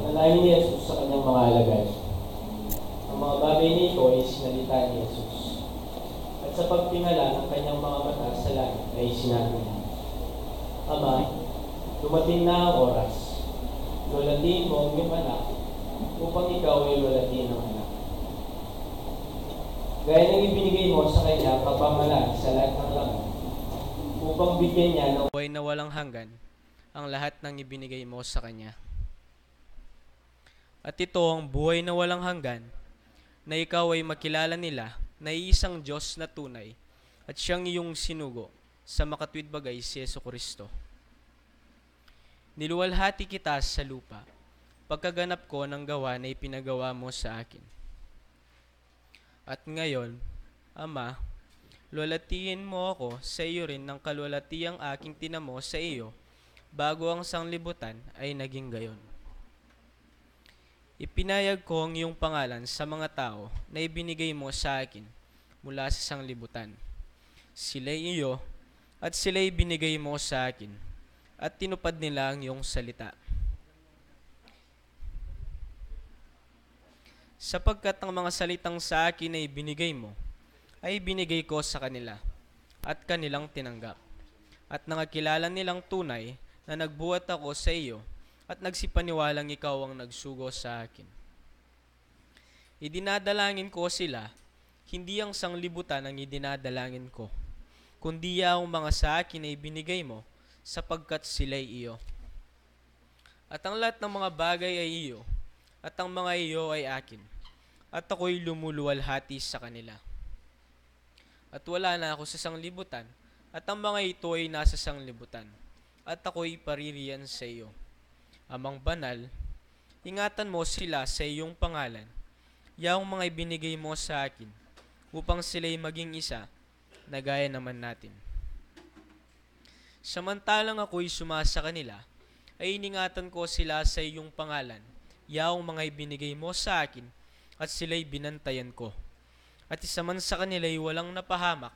Nalayo ni Jesus sa kanyang mga alagad. Ang mga bagay nito ay sinalita ni Jesus. At sa pagtingala ng kanyang mga mata sa langit ay sinabi niya, Ama, dumating na ang oras. Lulatiin mo ang iyong anak upang ikaw ay lulatiin ng anak. Gaya ng ibinigay mo sa kanya kapamalan sa lahat ng langit upang bigyan niya ng buhay na walang hanggan ang lahat ng ibinigay mo sa kanya. At ito ang buhay na walang hanggan, na ikaw ay makilala nila na iisang Diyos na tunay at siyang iyong sinugo sa makatwid bagay si Jesucristo. Niluwalhati kita sa lupa, pagkaganap ko ng gawa na ipinagawa mo sa akin. At ngayon, Ama, lulatiin mo ako sa iyo rin ng kalwalatiang aking tinamo sa iyo bago ang sanglibutan ay naging gayon. Ipinayag ko ang iyong pangalan sa mga tao na ibinigay mo sa akin mula sa sanglibutan. Sila'y iyo at sila'y binigay mo sa akin at tinupad nila ang iyong salita. Sapagkat ang mga salitang sa akin ay binigay mo, ay binigay ko sa kanila at kanilang tinanggap. At nangakilala nilang tunay na nagbuhat ako sa iyo at nagsipaniwalang ikaw ang nagsugo sa akin. Idinadalangin ko sila, hindi ang sanglibutan ang idinadalangin ko, kundi ang mga sa akin ay binigay mo, sapagkat sila'y iyo. At ang lahat ng mga bagay ay iyo, at ang mga iyo ay akin, at ako'y lumuluwalhati sa kanila. At wala na ako sa sanglibutan, at ang mga ito ay nasa sanglibutan, at ako'y paririyan sa iyo. Amang banal, ingatan mo sila sa iyong pangalan, yaong mga ibinigay mo sa akin, upang sila'y maging isa, na gaya naman natin. Samantalang ako'y sumasa kanila, ay iningatan ko sila sa iyong pangalan, yaong mga ibinigay mo sa akin, at sila'y binantayan ko. At isa man sa kanila'y walang napahamak,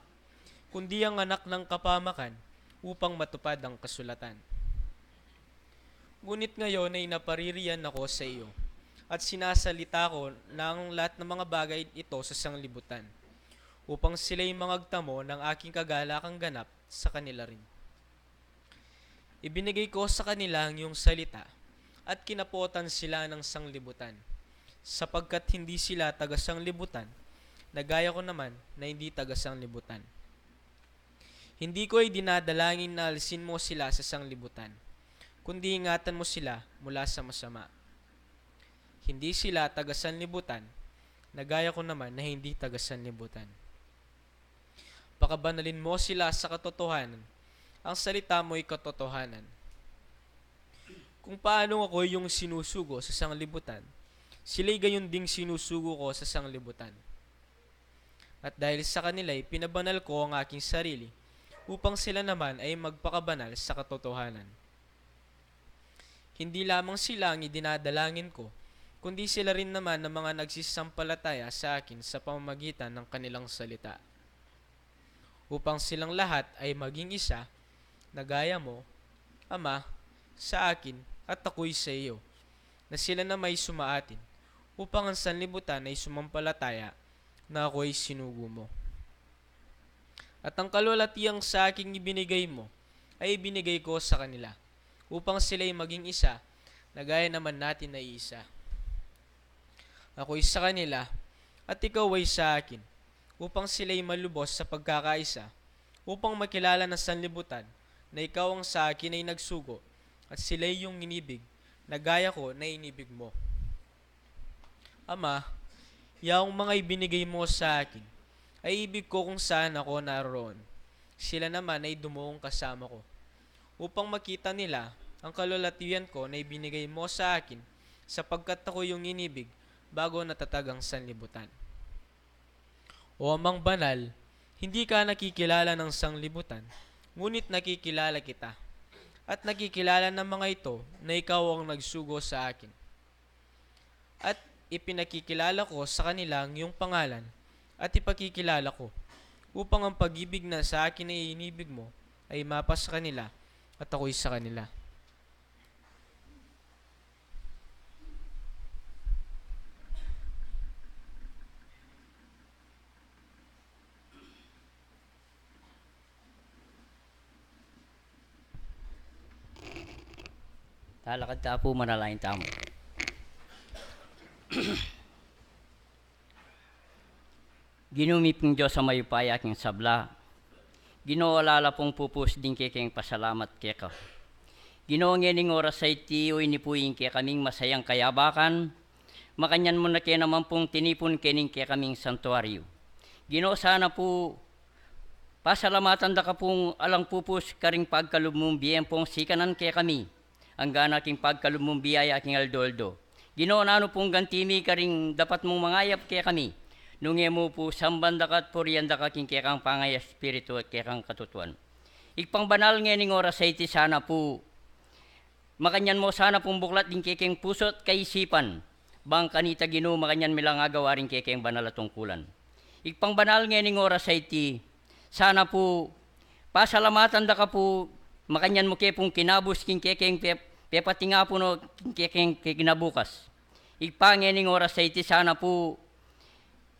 kundi ang anak ng kapamakan, upang matupad ang kasulatan. Ngunit ngayon ay napaririyan ako sa iyo, at sinasalita ko ng lahat ng mga bagay ito sa sanglibutan, upang sila'y mangagtamo ng aking kagalakang ganap sa kanila rin. Ibinigay ko sa kanila ang iyong salita, at kinapotan sila ng sanglibutan, sapagkat hindi sila taga-sanglibutan, na gaya ko naman na hindi taga-sanglibutan. Hindi ko ay dinadalangin na alisin mo sila sa sanglibutan, kundi ingatan mo sila mula sa masama. Hindi sila taga-sanlibutan, na gaya ko naman na hindi taga-sanlibutan. Pakabanalin mo sila sa katotohanan, ang salita mo ay katotohanan. Kung paano ako yung sinusugo sa sanglibutan, sila'y gayon ding sinusugo ko sa sanglibutan. At dahil sa kanila'y pinabanal ko ang aking sarili, upang sila naman ay magpakabanal sa katotohanan. Hindi lamang sila ang idinadalangin ko, kundi sila rin naman ng mga nagsisampalataya sa akin sa pamamagitan ng kanilang salita. Upang silang lahat ay maging isa, na gaya mo, Ama, sa akin at ako'y sa iyo, na sila na may sumaatin, upang ang sanlibutan ay sumampalataya na ako'y sinugo mo. At ang kalwalatiang sa aking ibinigay mo, ay ibinigay ko sa kanila, upang sila'y maging isa, na gaya naman natin na isa. Ako'y sa kanila, at ikaw ay sa akin, upang sila'y malubos sa pagkakaisa, upang makilala ng sanlibutan, na ikaw ang sa akin ay nagsugo, at sila'y iyong inibig, na gaya ko na inibig mo. Ama, yaong mga ibinigay mo sa akin, ay ibig ko kung saan ako naroon. Sila naman ay dumuong kasama ko, upang makita nila ang kalulatian ko na ibinigay mo sa akin, sapagkat ako yung inibig bago natatag ang sanlibutan. O Amang Banal, hindi ka nakikilala ng sanglibutan, ngunit nakikilala kita, at nakikilala ng mga ito na ikaw ang nagsugo sa akin. At ipinakikilala ko sa kanila ang iyong pangalan, at ipakikilala ko upang ang pag-ibig na sa akin ay inibig mo ay mapas sa kanila at ako'y sa kanila. Lalakad ta po, manalangin tamo. Ginumi pong Diyos sa mayupay aking sabla. Ginoo alala pong pupus din kekeng pasalamat keka. Ginoo ngening oras sa iti o inipuing kaya kaming masayang kayabakan. Makanyan mo na kaya naman pong tinipon kening kaya kaming santuaryo. Ginoo sana po pasalamatan da ka pong alang pupus karing pagkalumong biyempong sikanan kaya kami. Ang gana aking pagkalumong biyaya aking aldoldo. Ginoo na ano pong gantimi karing dapat mong mangayap kaya kami. Nungi mo po sambanda kat purianda ka king kekang pangay espiritu at kekang katutuan. Ikpang banal ngening oras sa iti sana po makanyan mo sana pong buklat din kekeng pusot kaisipan. Bang kanita Ginoo makanyan milang agawaring kekeng banal at tungkulan. Ikpang banal ngening oras sa iti sana po pasalamatan da ka po makanyan mo kepong kinabus king kekeng pepatinga po no kekeng kinabukas. Ikpang ngening oras sa iti sana po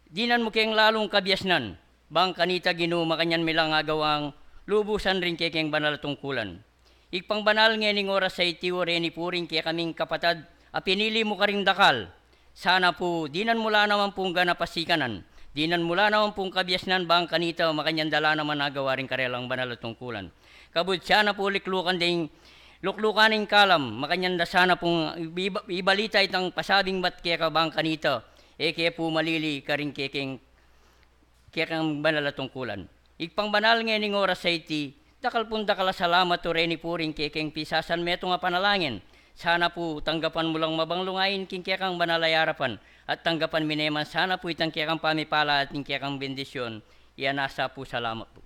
dinan mo keng lalong kabiasnan, bang kanita Ginoo makanyan milang agawang lubusan rin kekeng banal tungkulan. Ikpang banal ngening oras sa itiwore ni puring kaya kaming kapatad, a pinili mo karing dakal. Sana po, dinan mula naman pong ganapasikanan, dinan mula naman pong kabiasnan, bang kanita makanyan dala naman agawa rin karelang banal tungkulan. Kabud siya na po luklukaning kalam, makanyan da sana pong ibalita itang pasabing bat kaya ka bang kanita, kaya po malili karing kekeng banal at tungkulan. Ikpang banal ngening oras sa iti, dakal pong dakala salamat o reni puring kekeng pisasan meto nga panalangin. Sana po tanggapan mo lang mabanglungayin king kekang banal ay harapan at tanggapan mineman sana po itang kekang pamipala at king kekang bendisyon. Iyan nasa po salamat po.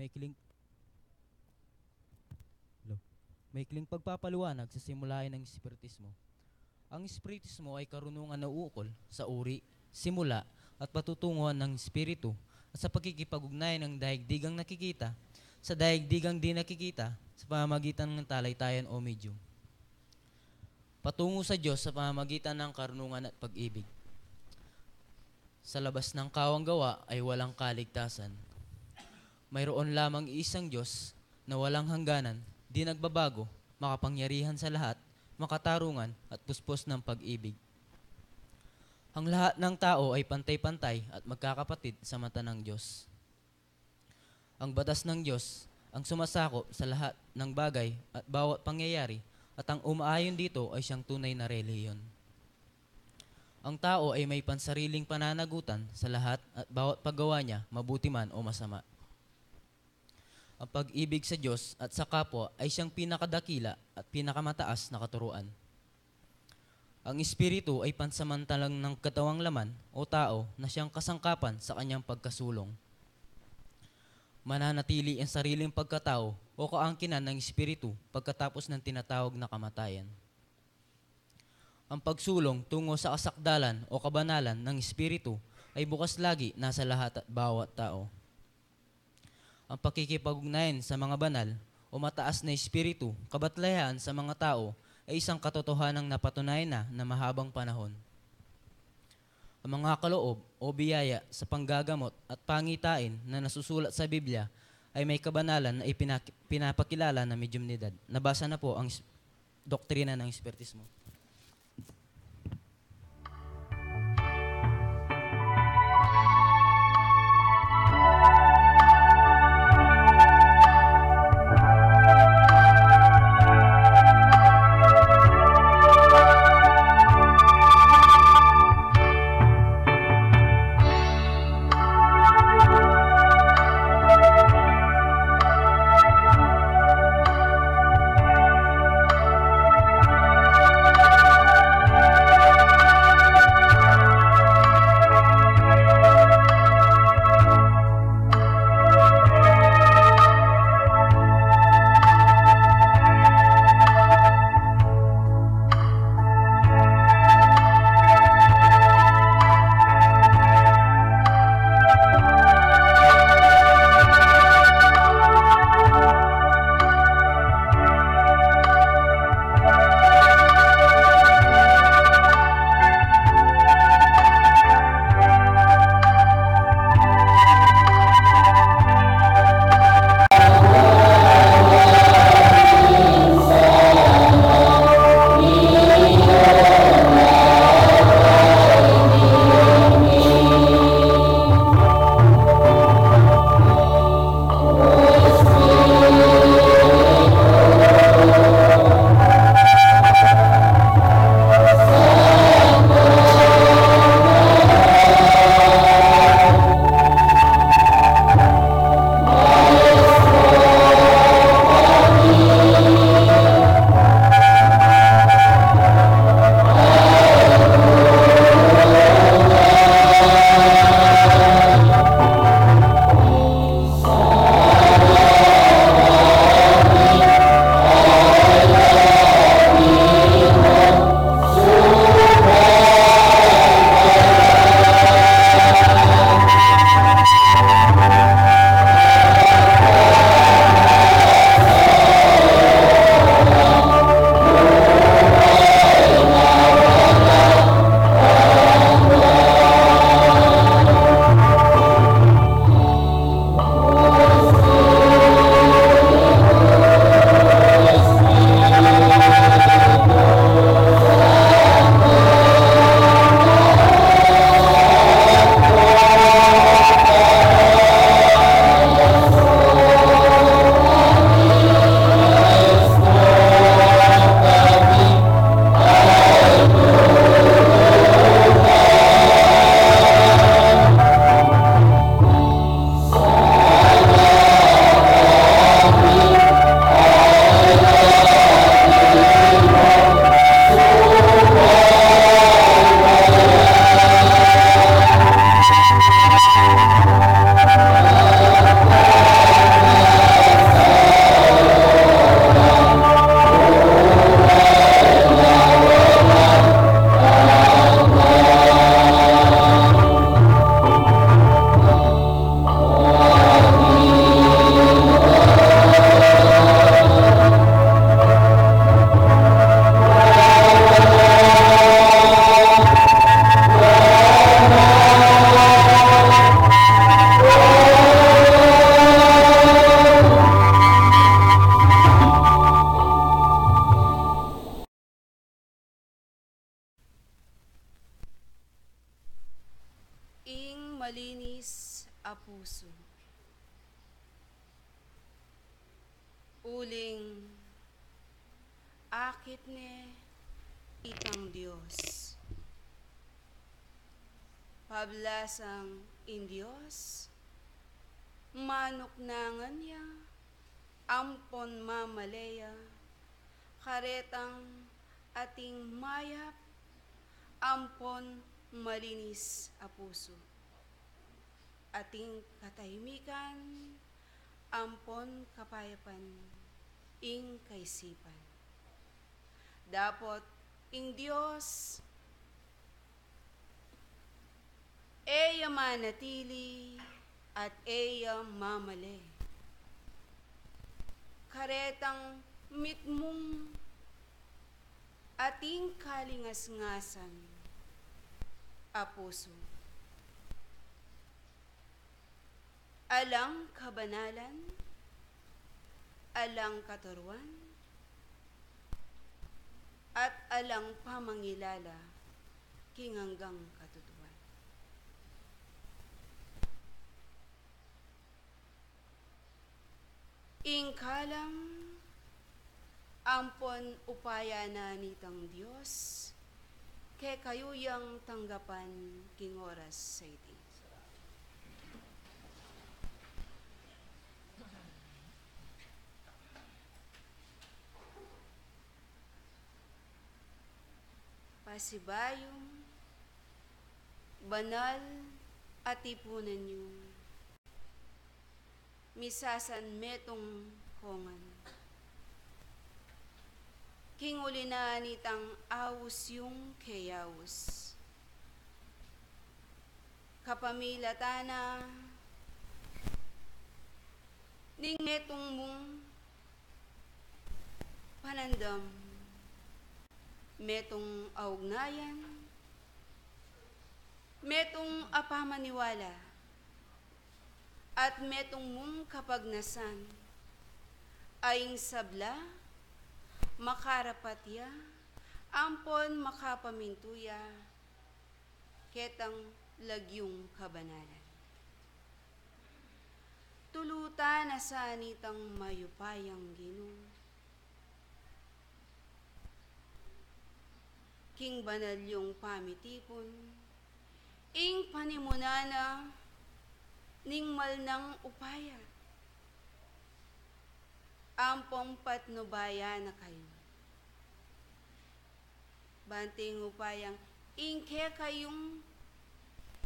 Maikling Hello. Maikling pagpapaliwanag sa simulain ng Espiritismo. Ang Espiritismo ay karunungan na uukol sa uri, simula at patutunguhan ng Espiritu at sa pagkikipag-ugnayan ng daigdigang nakikita sa daigdigang di nakikita sa pamamagitan ng talaytayan o medium. Patungo sa Diyos sa pamamagitan ng karunungan at pag-ibig. Sa labas ng kawang gawa ay walang kaligtasan. Mayroon lamang isang Diyos na walang hangganan, di nagbabago, makapangyarihan sa lahat, makatarungan at puspos ng pag-ibig. Ang lahat ng tao ay pantay-pantay at magkakapatid sa mata ng Diyos. Ang batas ng Diyos ang sumasakop sa lahat ng bagay at bawat pangyayari at ang umaayon dito ay siyang tunay na relihiyon. Ang tao ay may pansariling pananagutan sa lahat at bawat paggawa niya, mabuti man o masama. Ang pag-ibig sa Diyos at sa kapwa ay siyang pinakadakila at pinakamataas na katuruan. Ang Espiritu ay pansamantalang ng katawang laman o tao na siyang kasangkapan sa kanyang pagkasulong. Mananatili ang sariling pagkatao o kaangkinan ng Espiritu pagkatapos ng tinatawag na kamatayan. Ang pagsulong tungo sa kasakdalan o kabanalan ng Espiritu ay bukas lagi nasa lahat at bawat tao. Ang pakikipag-ugnayan sa mga banal o mataas na Espiritu, kabatlayan sa mga tao ay isang katotohanang napatunayan na mahabang panahon. Ang mga kaloob o biyaya sa panggagamot at pangitain na nasusulat sa Biblia ay may kabanalan na pinapakilala na medyumnidad. Nabasa na po ang doktrina ng Espiritismo. malinis a puso. Uling akit ne itang Diyos. Pablasang in Diyos, manuknangan niya, ampon mamaleya, karetang ating mayap, ampon malinis a puso. Ating katahimikan, ampon kapayapan, ing kaisipan. Dapot ing Diyos, eya manatili at eya mamale. Karetang mitmong ating kalingas-ngasan a puso. Alang kabanalan, alang katuruan, at alang pamangilala, kinganggang katutuan. Ingkalam, ampon upaya na nitang Diyos, kay kayuyang tanggapan king oras sa iti. Pasibayong, banal at ipunan niyo, misasan metong kongan. Kinguli na nitang awus yung kayawus. Kapamilatana, ning metong mong panandam, metong augnayan, metong apamaniwala, at metong mong kapagnasan, aing sabla, makarapatya, ampon makapamintuya, ketang lagyong kabanalan. Tulutan na sanitang mayupayang Ginoo, king banal yung pamitipon, ing panimunana, ning malnang upaya. Ampong patnubaya na kayo. Banting upayang, ingke kayong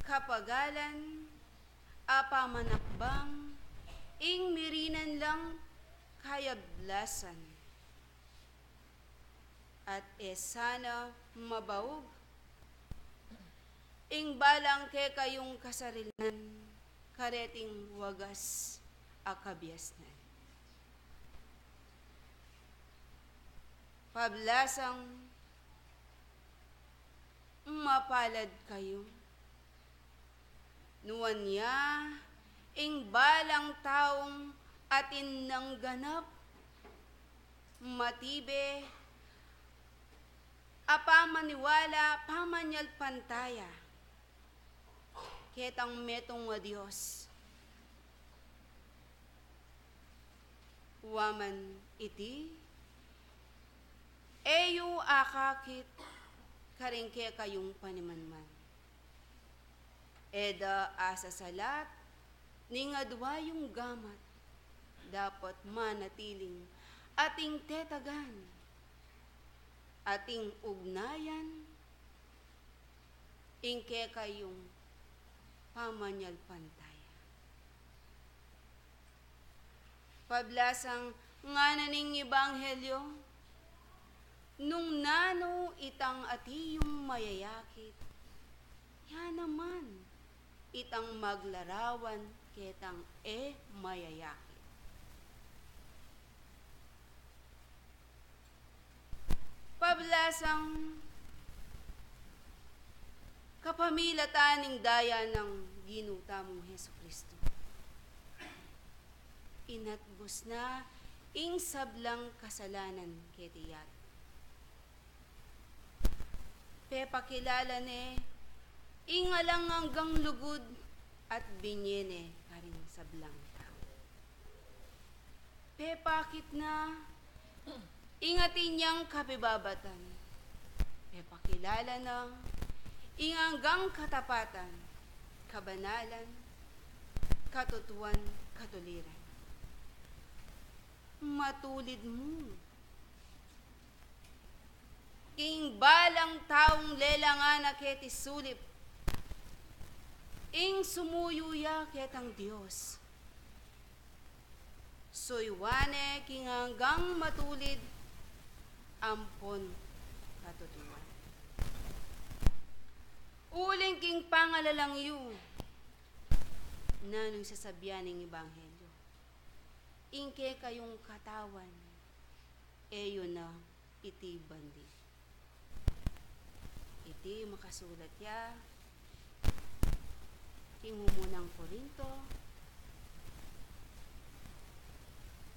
kapagalan, apamanakbang, ing mirinan lang kayablasan. At sana mabaog, ing balang ke kayong kasarilan, kareting wagas akabiasnan. Pablasang mapalad kayo, nuwan niya, ing balang taong atin ng ganap, matibe, apamaniwala, pamanyal pantaya, ketang metong wa Diyos. Waman iti, eyo akakit, karingke kayong panimanman. Eda asa salat, ningadwa yung gamat, dapat manatiling ating tetagan, ating ugnayan, ingke kayong pamanyal pantaya. Pablasang nga naning ebanghelyo, nung nano itang ati yung mayayakit, yan naman, itang maglarawan ketang mayayakit. Pablasang kapamilataning daya ng ginutamong Heso Kristo. Inatbos na ing sablang kasalanan ketiyat. Pe pakilala ne, ing alang hanggang lugod, at binyene karing sablang tao. Pepakit na ingatin niyang kapibabatan. Pepakilala na inganggang katapatan, kabanalan, katutuan, katuliran. Matulid mo. Ing balang taong lelangan na keti sulip, ing sumuyuya ketang Diyos. Soywane king hanggang matulid, ampon katutuan. Uling king pangalalang yu, nanong sasabihan ng Ebanghelyo. Ingke kayong katawan, eyo na iti bandi. Iti makasulat ya, Tingumunang Korinto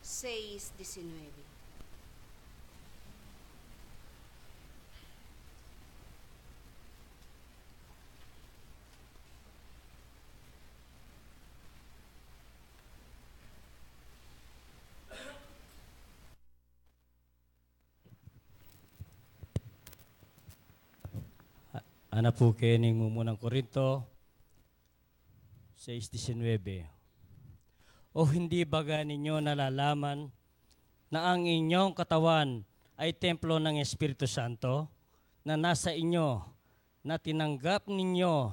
6:19. Ana po kening mumunang Korinto 6:19. O hindi baga ninyo nalalaman na ang inyong katawan ay templo ng Espiritu Santo na nasa inyo, na tinanggap ninyo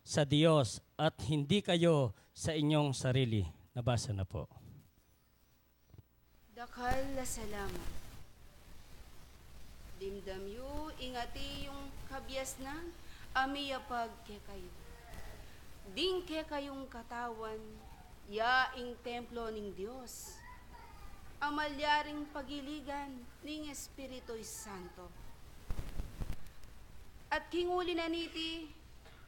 sa Diyos at hindi kayo sa inyong sarili. Nabasa na po. Dakal na salamat. Dimdam yu, ingati yung kabyas na, amiyapag ke kayo. Ding ke kayong katawan, yaing templo ning Diyos. Amalyaring pagiligan ning Espirito'y Santo. At kinguli na niti,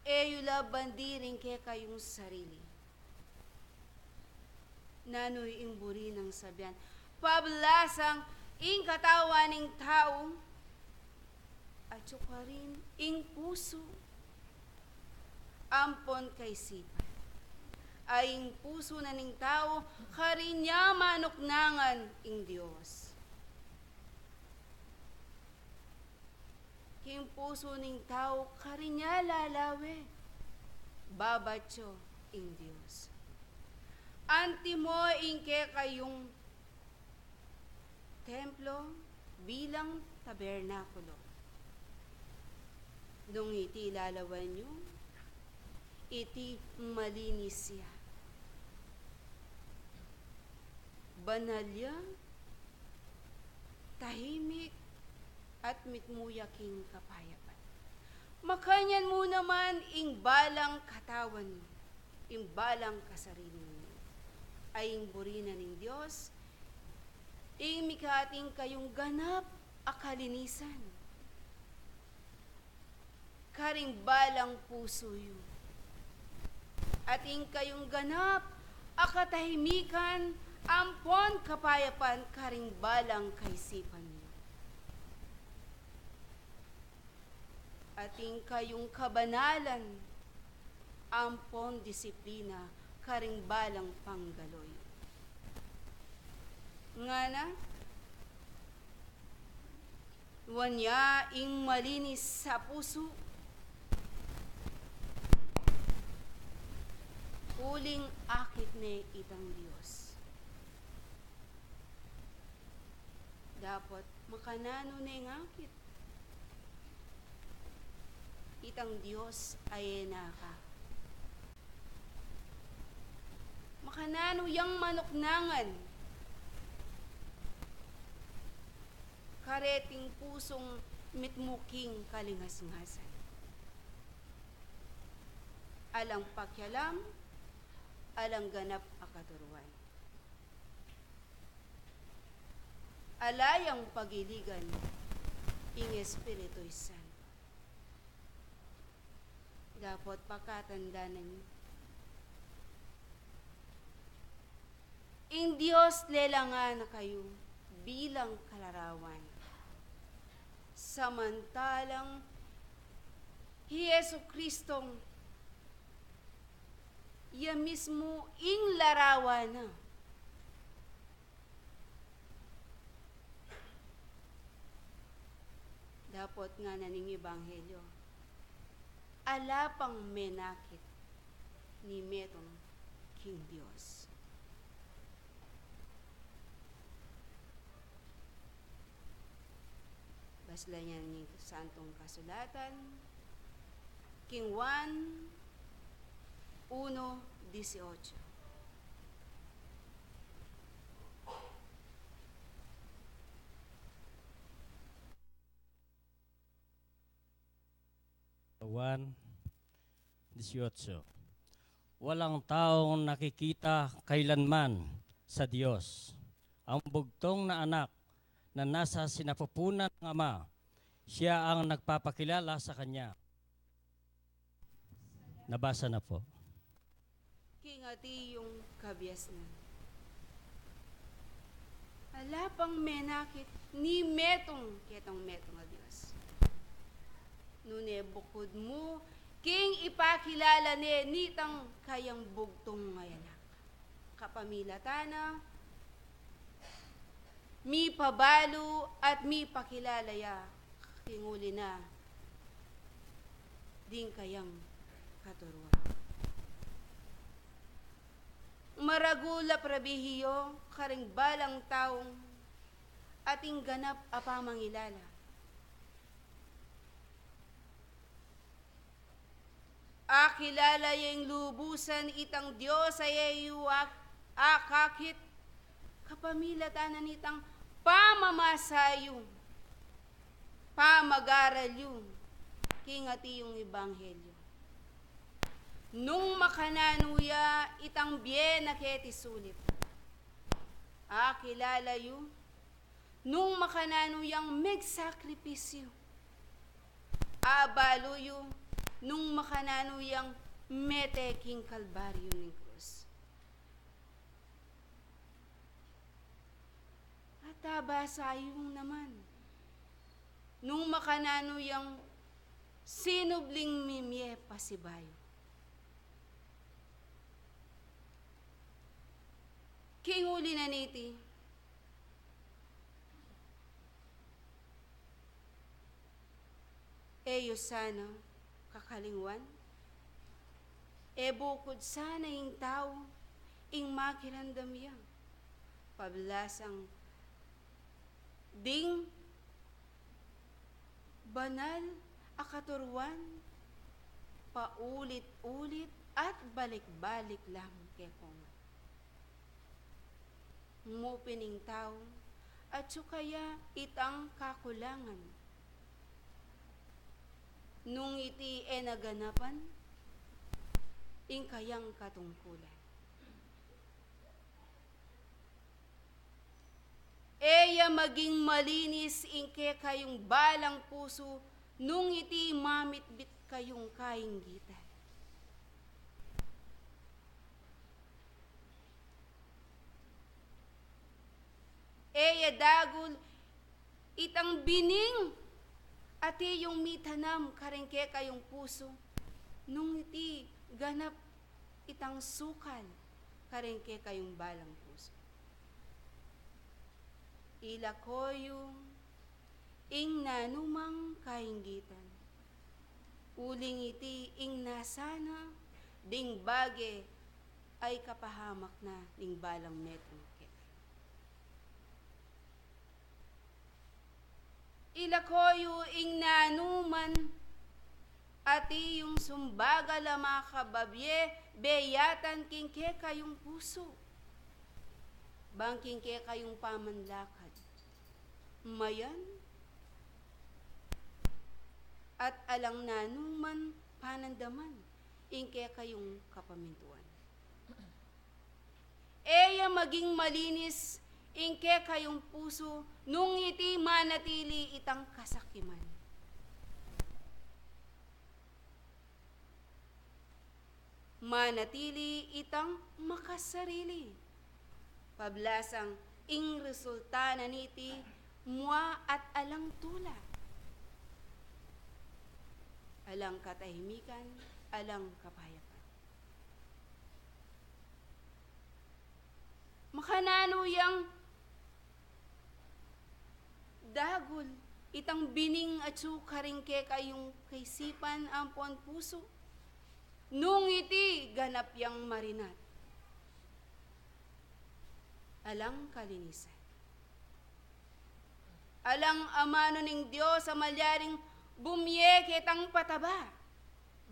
eyula bandiring ke kayong sarili. Nanoy ing buri ng sabihan, pablasang ing katawan ning tao, at suka rin ing puso, ampon kay sipan. Aing puso na ning tao, karinya manuknangan ing Diyos. King puso ning tao, karinya lalawe, babatyo ing Diyos. Antimo ingke kayong templo bilang tabernakulo. Nung iti lalawan nyo, iti malinis siya. Banalya, tahimik, at mitmuyaking kapayapan. Makanyan mo naman ing balang katawan mo, ing balang kasarili mo, ay ing burina ng Diyos, ing mikating kayong ganap akalinisan. Karing balang puso yu. At ing kayong ganap akatahimikan, ampon kapayapan, karing balang kaisipan yu. At ing kayong kabanalan, ampon disiplina, karing balang panggaloy. Ngana, wanya ing malinis sa puso, uling akit ne itang Diyos. Dapat makanano ne ngakit. Itang Diyos ay naka. Makanano yang manuknangan. Kareting pusong mitmuking kalingas-ngasan. Alang pakyalam, alang ganap akaturuan. Alayang pagiligan, ing Espirito'y Santo. Dapat pakatandaan niyo. Ing Diyos lelangan na kayo bilang kalarawan. Samantalang Jesu Kristong iya mismo ing larawan na. Dapat nga naning ebanghelyo. Alapang menakit ni metong King Dios. Basla niya ni Santong Kasulatan, King Juan 1:18. Juan 18. Walang taong nakikita kailanman sa Diyos. Ang bugtong na anak na nasa sinapupunan ng Ama, siya ang nagpapakilala sa Kanya. Nabasa na po. Kingati yung kabyas na. Alapang menakit ni metong ketong metong a Diyos. Nune bukod mo, king ipakilala ni nitang kayang bugtong ngayanak. Kapamilatana, mi pabalo at mi pakilalaya, kinguli na, ding kayang katuruan. Maragula prabihiyo, karing balang taong, ating ganap apamangilala. Akilala yung lubusan itang Diyos ay ayuak akakit kapamilatanan itang pamamasayong pamagaralyong kingati yung ebanghelyo. Nung makananuya itang bien na ketisulit. Akilala yung nung makananuyang megsakripisyo. Abalo yung nung makananuyang meteking kalbaryo ng krus. At abasayong naman, nung makananuyang sinubling mimye pasibayo. Kinguli na niti, eyo sana, kakalingwan, e bukod sana yung tao, ing makirandam yang, pablasang ding banal akaturuan, paulit-ulit at balik-balik lamang kekong. Mupining tao, at sukaya itang kakulangan, nung iti naganapan, ing kayang katungkulan. Eya maging malinis ingke kayong balang puso, nung iti mamitbit kayong kainggitan. Eya dagul itang bining ati yung mitanam karengke kayong puso, nung iti ganap itang sukal karengke kayong balang puso. Ila ko yung ing nanumang kainggitan, uling iti ing nasana, ding bage ay kapahamak na ning balang metong. Ila koyo ing nanuman ati yung sumbaga lama kababye beyatan kingke kayong puso. Bangking ke kayong pamanlakad. Mayan at alang nanuman panandaman ingke kayong kapamintuan. Eya maging malinis ingke kayong puso, nung iti manatili itang kasakiman. Manatili itang makasarili. Pablasang ing resulta na niti mua at alang tula. Alang katahimikan, alang kapayapan. naluyang dagol, itang bining at sukaring ke kayong kaisipan ampon puso. Nung iti ganap yang marinat. Alang kalinisan. Alang amano ning Diyos sa malyaring bumye kitang pataba.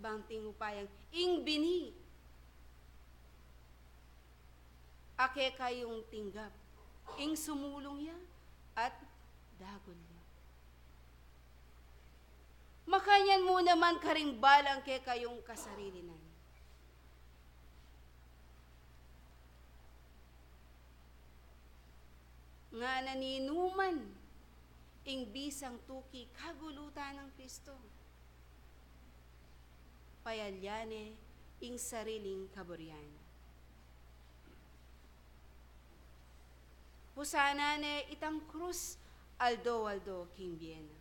Bangting upayang ing bini. Ake kayong tinggap. Ing sumulong ya at dagol niya. Makanyan mo naman karing balang ke kayong kasarilinan. Nga naninuman ing bisang tuki kagulutan ng Kristo. Payalyane ing sariling kaburyan. Pusanane itang krus aldo kimbiena.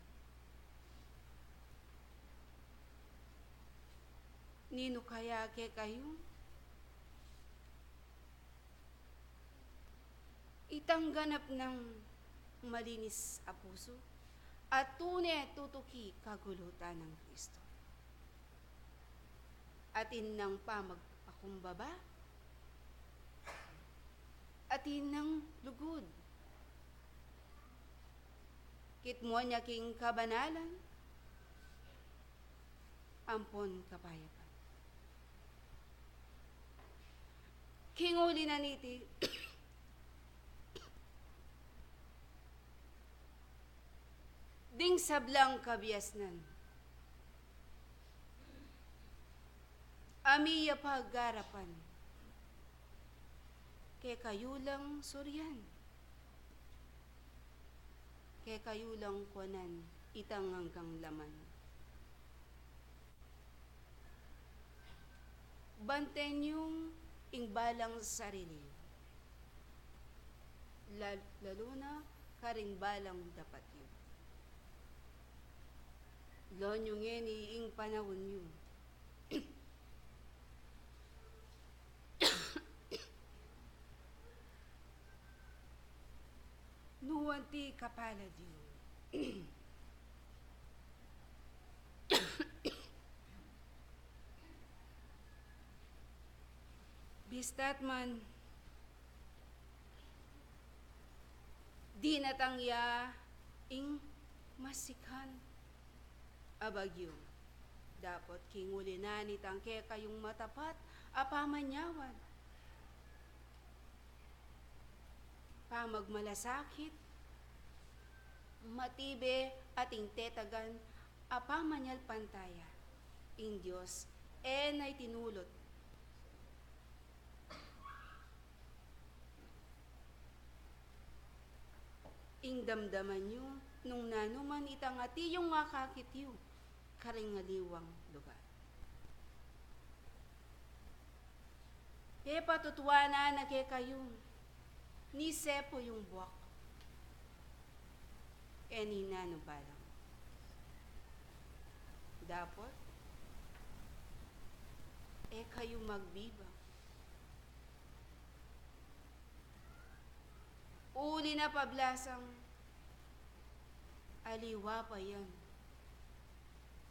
Nino kaya ke kayo? Itang ganap ng malinis a puso at tunay tutuki kagulutan ng Kristo. Atin ng pamag-akumbaba, atin ng lugod. Kitmo niya king kabanalan, ampon kapayapan. Kinguli na niti, ding sablang kabiasnan. Amiya paggarapan. Kaya kayulang suryan. Kaya kayulang kuanan itang hanggang laman. Banten yung ingbalang sarili. Lalo na karing balang dapat yun. Lonyong ngeni ing panahon yun. Nuwanti kapalad yun. Bistat man, di natangya ing masikan abagyo. Dapat kingulinan itangke kayong matapat apamanyawan. Pamagmalasakit, matibe ating tetagan apamanyal pantaya. Ing Diyos ay tinulot. Ing damdaman nyo, nung nanuman itangati yung ngakakit yu, karingaliwang lugar. E patutuana na ke kayo, ni sepo yung buwak, e ni nano balang. Dapat, e kayo magbiba. Uli na pablasang, aliwa pa yan.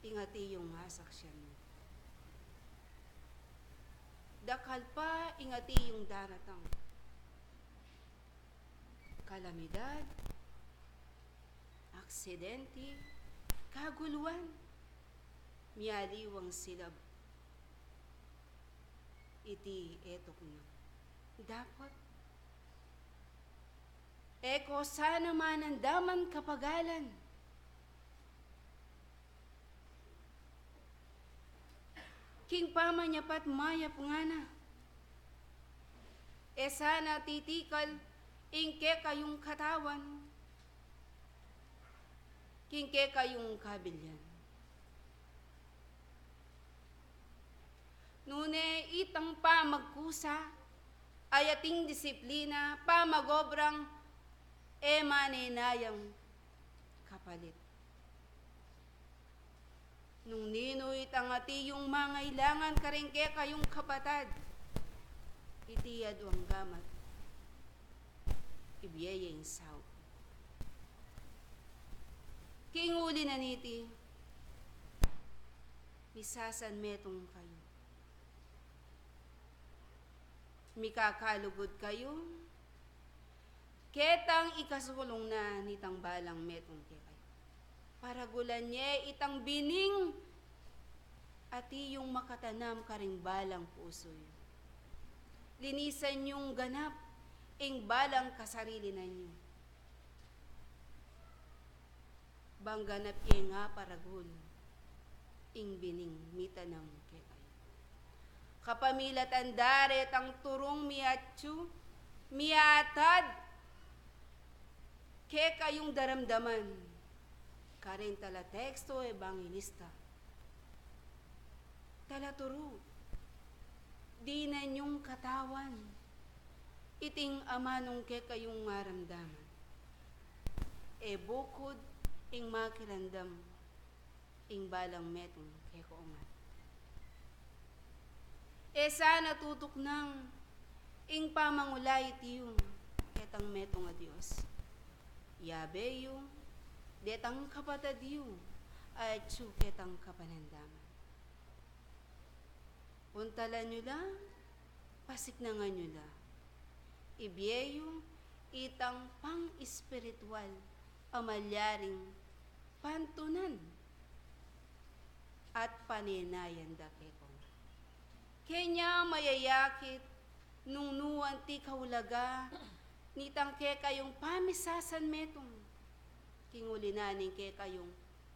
Ingati yung masaksyan mo. Dakal pa, ingati yung daratang. Kalamidad, aksidente, kaguluhan, miyaliwang silab. Iti etok na. Dapat, eko sana manandaman kapagalan. King pamanyapat mayap nga na. E sana titikal ingke kayong katawan. Kingke kayong kabilyan. Nune itang pa magkusa, ayating disiplina, pa magobrang maninayang kapalit. Nung nino itangati yung mga ilangan karingke kayong kapatad, itiyad ang gamat. ibiyaya yung sao. Kinguli na niti, misasan metong kayo. Mikakalugod kayo, ketang ikasulong na nitang balang metong kayo. Para gulan niya itang bining, ati yung makatanam karing balang pusoy. Linisan yung ganap, ing balang kasarili na niyo. Bangganap nga paragul, ing bining mitanam kay kayo. Kapamilat ang daret ang turong miatsu, miatad, kay kayong daramdaman, karin tala teksto ebangelista. Tala turo, di na nyong katawan, iting amanong kay kayong maramdaman. E bukod, ing makilandam, ing balang metong kay kooman. E sana tutok nang, ing pamangulay tiyong, ketang metong a Diyos. Yabe yung, detang kapatad yung, at ketang kapanandaman. Puntalan nyo lang, pasiknangan nyo lang. Ibiyeyo, itang pang-espiritual, amalyaring pantunan at paninayan dakeko. Kenya mayayakit, nung nuwan ti kaulaga, nitang ke kayong pamisasan metong, kingulinaning ke kayong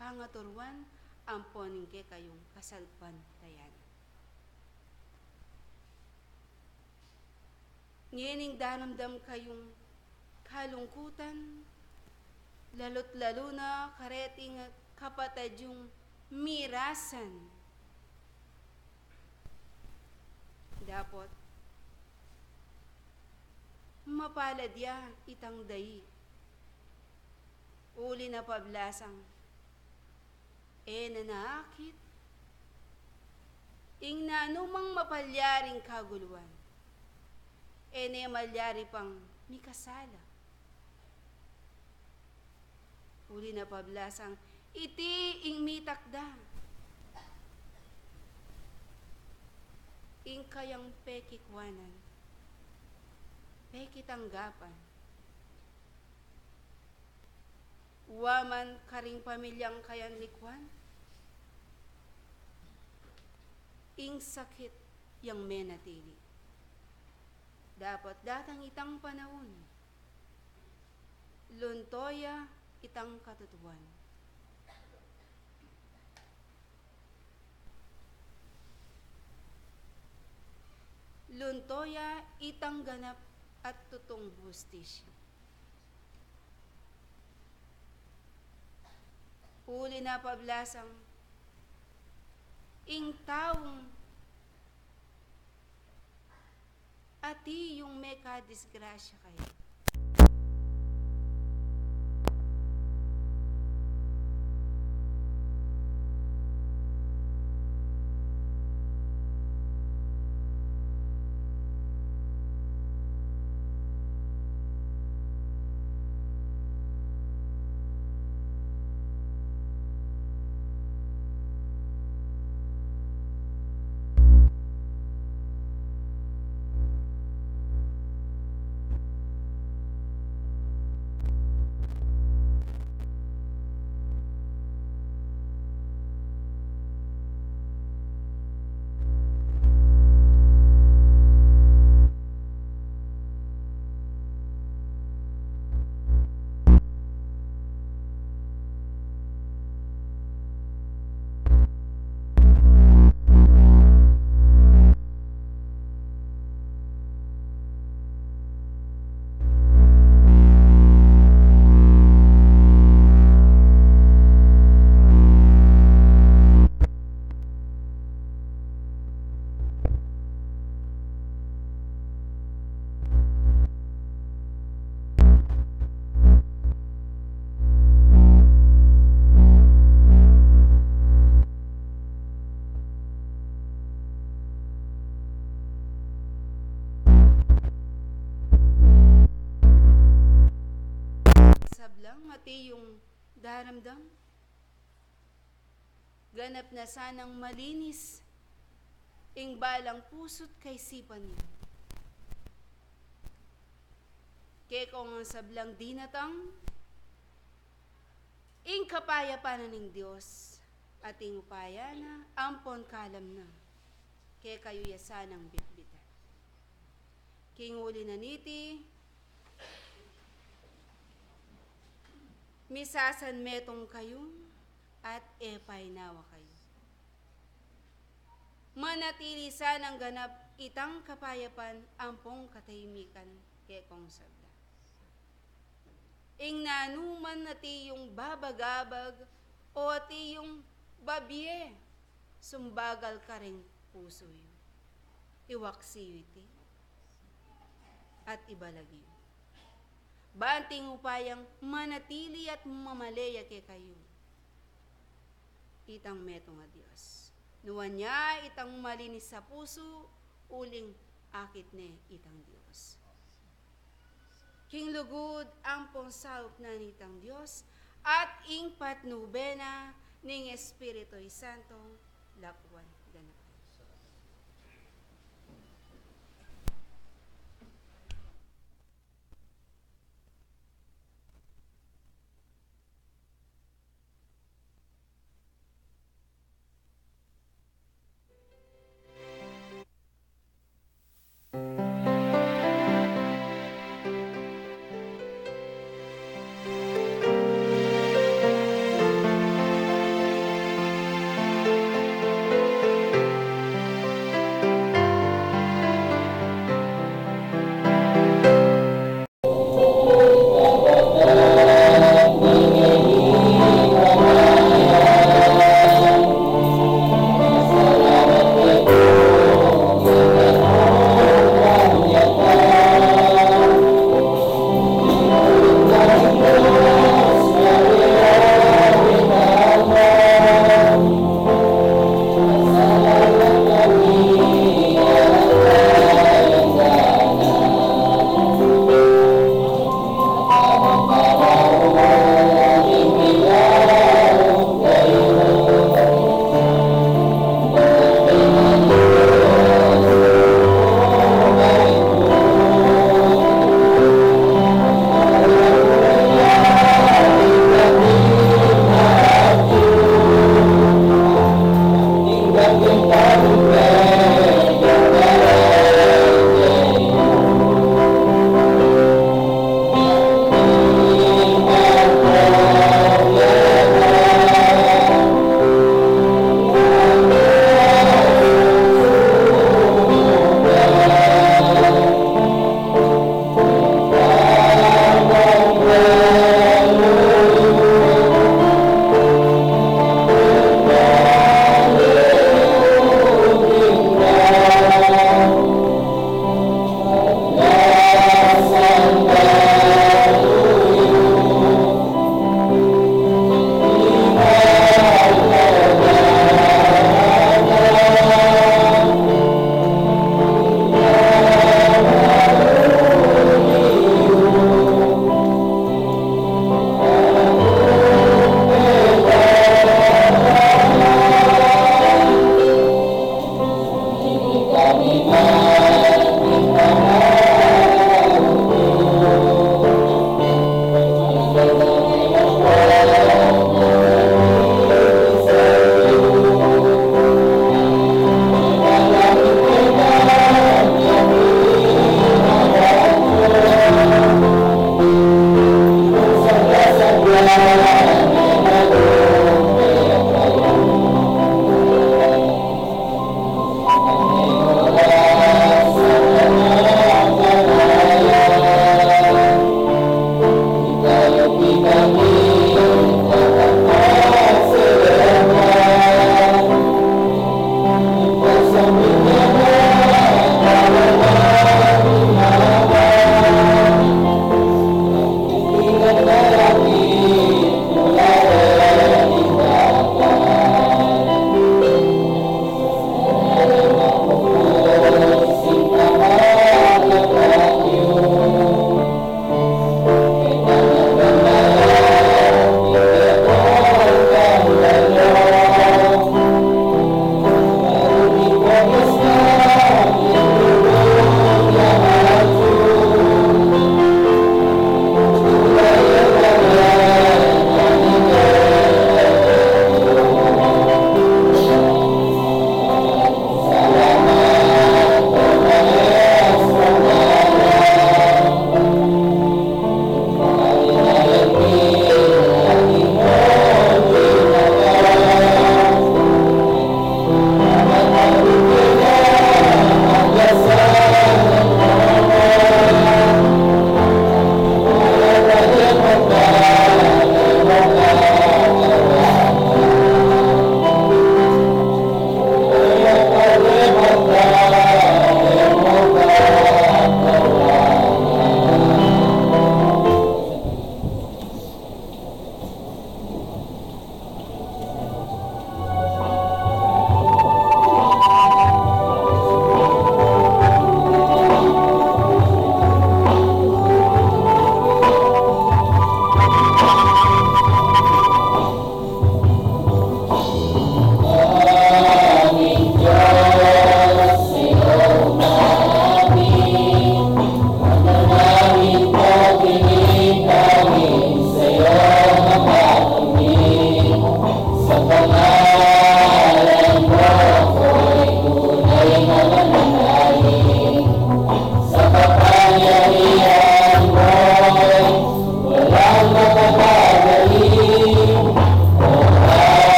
pangaturwan, amponing ke kayong kasalpan tayan. Ngining danamdam kayong kalungkutan, lalot-lalo na kareting kapatid yung mirasan. Dapat mapalad ya itang dayi. Uli na pablasang, nanakit, ing nanumang mapalyaring kaguluhan. Malyari pang mikasala. Uli na pablasang, iti ing mitakda. Ing kayang pekikwanan, pekitanggapan. Waman karing pamilyang kayan likwan, ing sakit yang menatili. Dapat datang itang panahon, luntoya itang katutuan. Luntoya itang ganap at tutong hustisya. Uli na pablasang, ing taong ati yung meka disgrasya kayo. daramdam. Ganap na sanang malinis ing balang puso't kay sipan niyo. Kaya kung ang sablang dinatang, ing kapayapanan ng Diyos, at ing upaya na, ampon kalam na, kaya kayo yasanang bitbitan. King uli na niti, misasan metong kayo, at epay nawa kayo. Manatili sanang ganap itang kapayapan, ampong katahimikan, kaya kong sabla. Ing nanuman na tiyong babagabag o tiyong babye, sumbagal ka rin puso yun. Iwaksiyo iti at ibalagi. Banting upayang manatili at mamaleya ke kayo. Itang metong a Diyos. Nuwan niya itang malinis sa puso, uling akit ne itang Diyos. King lugod ang ponsaup na nitang Diyos at ing patnubena ning Espirito'y Santo lakwan ganap.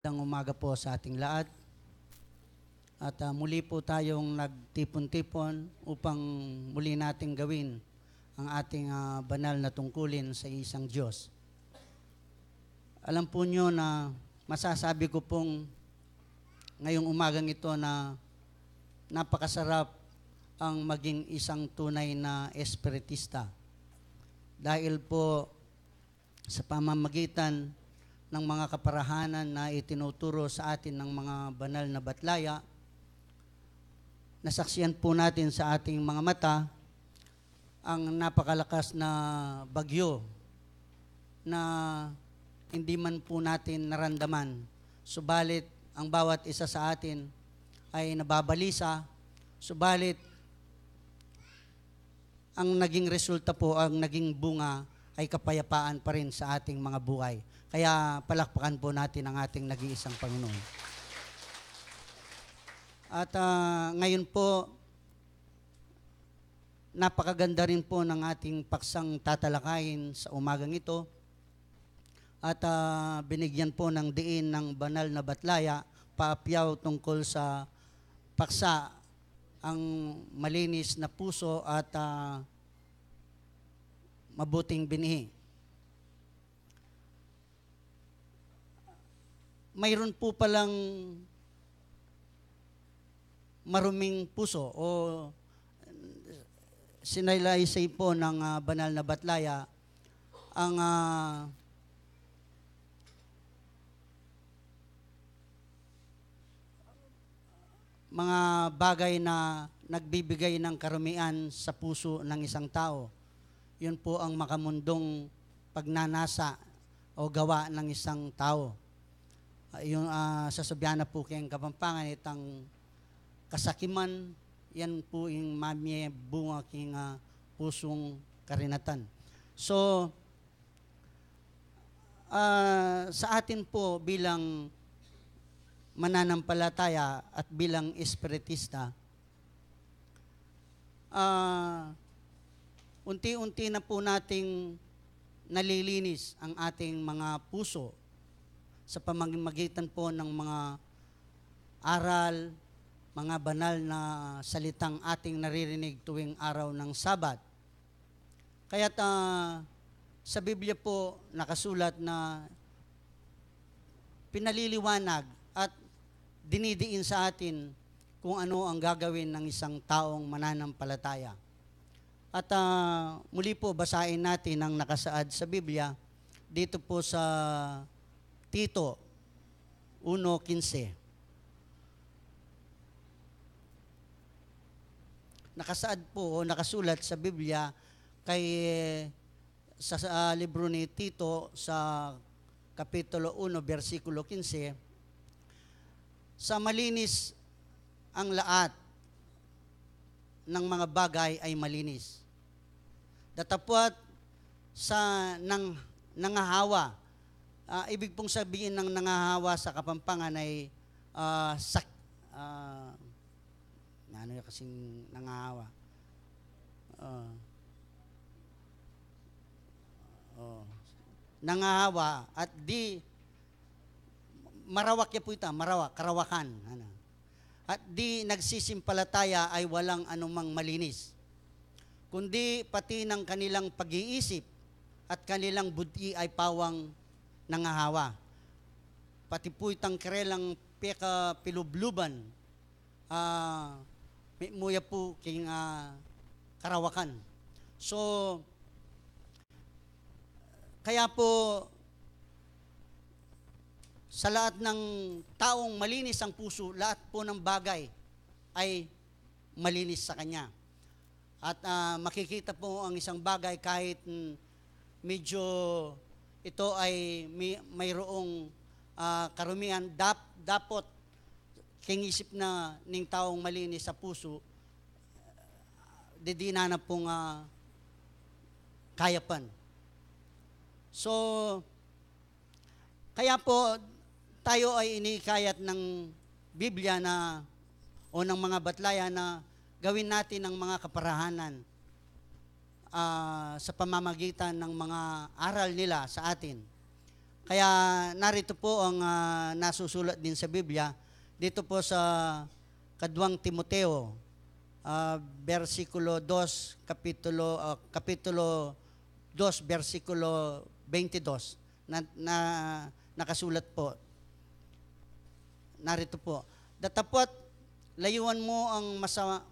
Magandang umaga po sa ating lahat. At muli po tayong nagtipon-tipon upang muli nating gawin ang ating banal na tungkulin sa isang Diyos. Alam po nyo na masasabi ko pong ngayong umagang ito na napakasarap ang maging isang tunay na espiritista. Dahil po sa pamamagitan ng mga kaparahanan na itinuturo sa atin ng mga banal na batlaya, nasaksiyan po natin sa ating mga mata ang napakalakas na bagyo na hindi man po natin naramdaman. Subalit, ang bawat isa sa atin ay nababalisa, subalit ang naging resulta po, ang naging bunga ay kapayapaan pa rin sa ating mga buhay. Kaya palakpakan po natin ang ating nag-iisang Panginoon. At ngayon po, napakaganda rin po ng ating paksang tatalakayin sa umagang ito. At binigyan po ng diin ng banal na batlaya, paapyaw tungkol sa paksa, ang malinis na puso at mabuting binhi. Mayroon po palang maruming puso o sinalaysay po ng banal na batlaya ang mga bagay na nagbibigay ng karumian sa puso ng isang tao. Yun po ang makamundong pagnanasa o gawa ng isang tao. Yung sa Subiana po kayong Kapampangan, itang kasakiman, yan po yung mamye bunga king pusong karinatan. So, sa atin po bilang mananampalataya at bilang espiritista, unti-unti na po nating nalilinis ang ating mga puso sa pamamagitan po ng mga aral, mga banal na salitang ating naririnig tuwing araw ng Sabat. Kaya't sa Biblia po nakasulat na pinaliliwanag at dinidiin sa atin kung ano ang gagawin ng isang taong mananampalataya. At muli po basahin natin ang nakasaad sa Biblia dito po sa Tito 1:15. Nakasaad po o nakasulat sa Biblia sa libro ni Tito sa Kapitulo 1, versikulo 15, sa malinis ang lahat ng mga bagay ay malinis. Datapwat sa nangahawa, ibig pong sabihin ng nangahawa sa Kapampangan ay ano yung kasing nangahawa? Nangahawa at di marawak ya po ito, marawak, karawakan. Ano. At di nagsisimpalataya ay walang anumang malinis, kundi pati ng kanilang pag-iisip at kanilang budi ay pawang nangahawa. Pati po itang kerelang peka pilubluban, may muya po king karawakan. So, kaya po, sa lahat ng taong malinis ang puso, lahat po ng bagay ay malinis sa kanya. At makikita po ang isang bagay kahit medyo ito ay mayroong karumihan, dapat kingisip na ning taong malinis sa puso, di na pong kayapan. So, kaya po, tayo ay inikayat ng Biblia na o ng mga batlaya na gawin natin ang mga kaparahanan sa pamamagitan ng mga aral nila sa atin. Kaya narito po ang nasusulat din sa Biblia, dito po sa Kadwang Timoteo, versikulo 2, kapitulo 2, versikulo 22, na nakasulat po. Narito po, datapwat layuan mo ang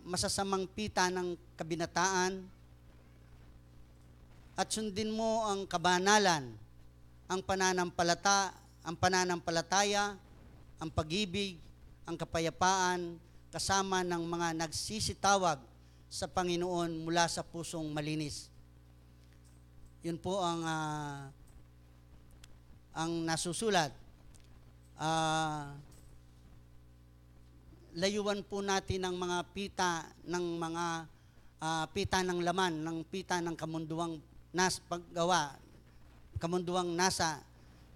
masasamang pita ng kabinataan at sundin mo ang kabanalan, ang pananampalataya, ang pag-ibig, ang kapayapaan, kasama ng mga nagsisitawag sa Panginoon mula sa pusong malinis. Yun po ang nasusulat. Layuan po natin ang mga pita ng laman, ng pita ng kamunduang kamunduang nasa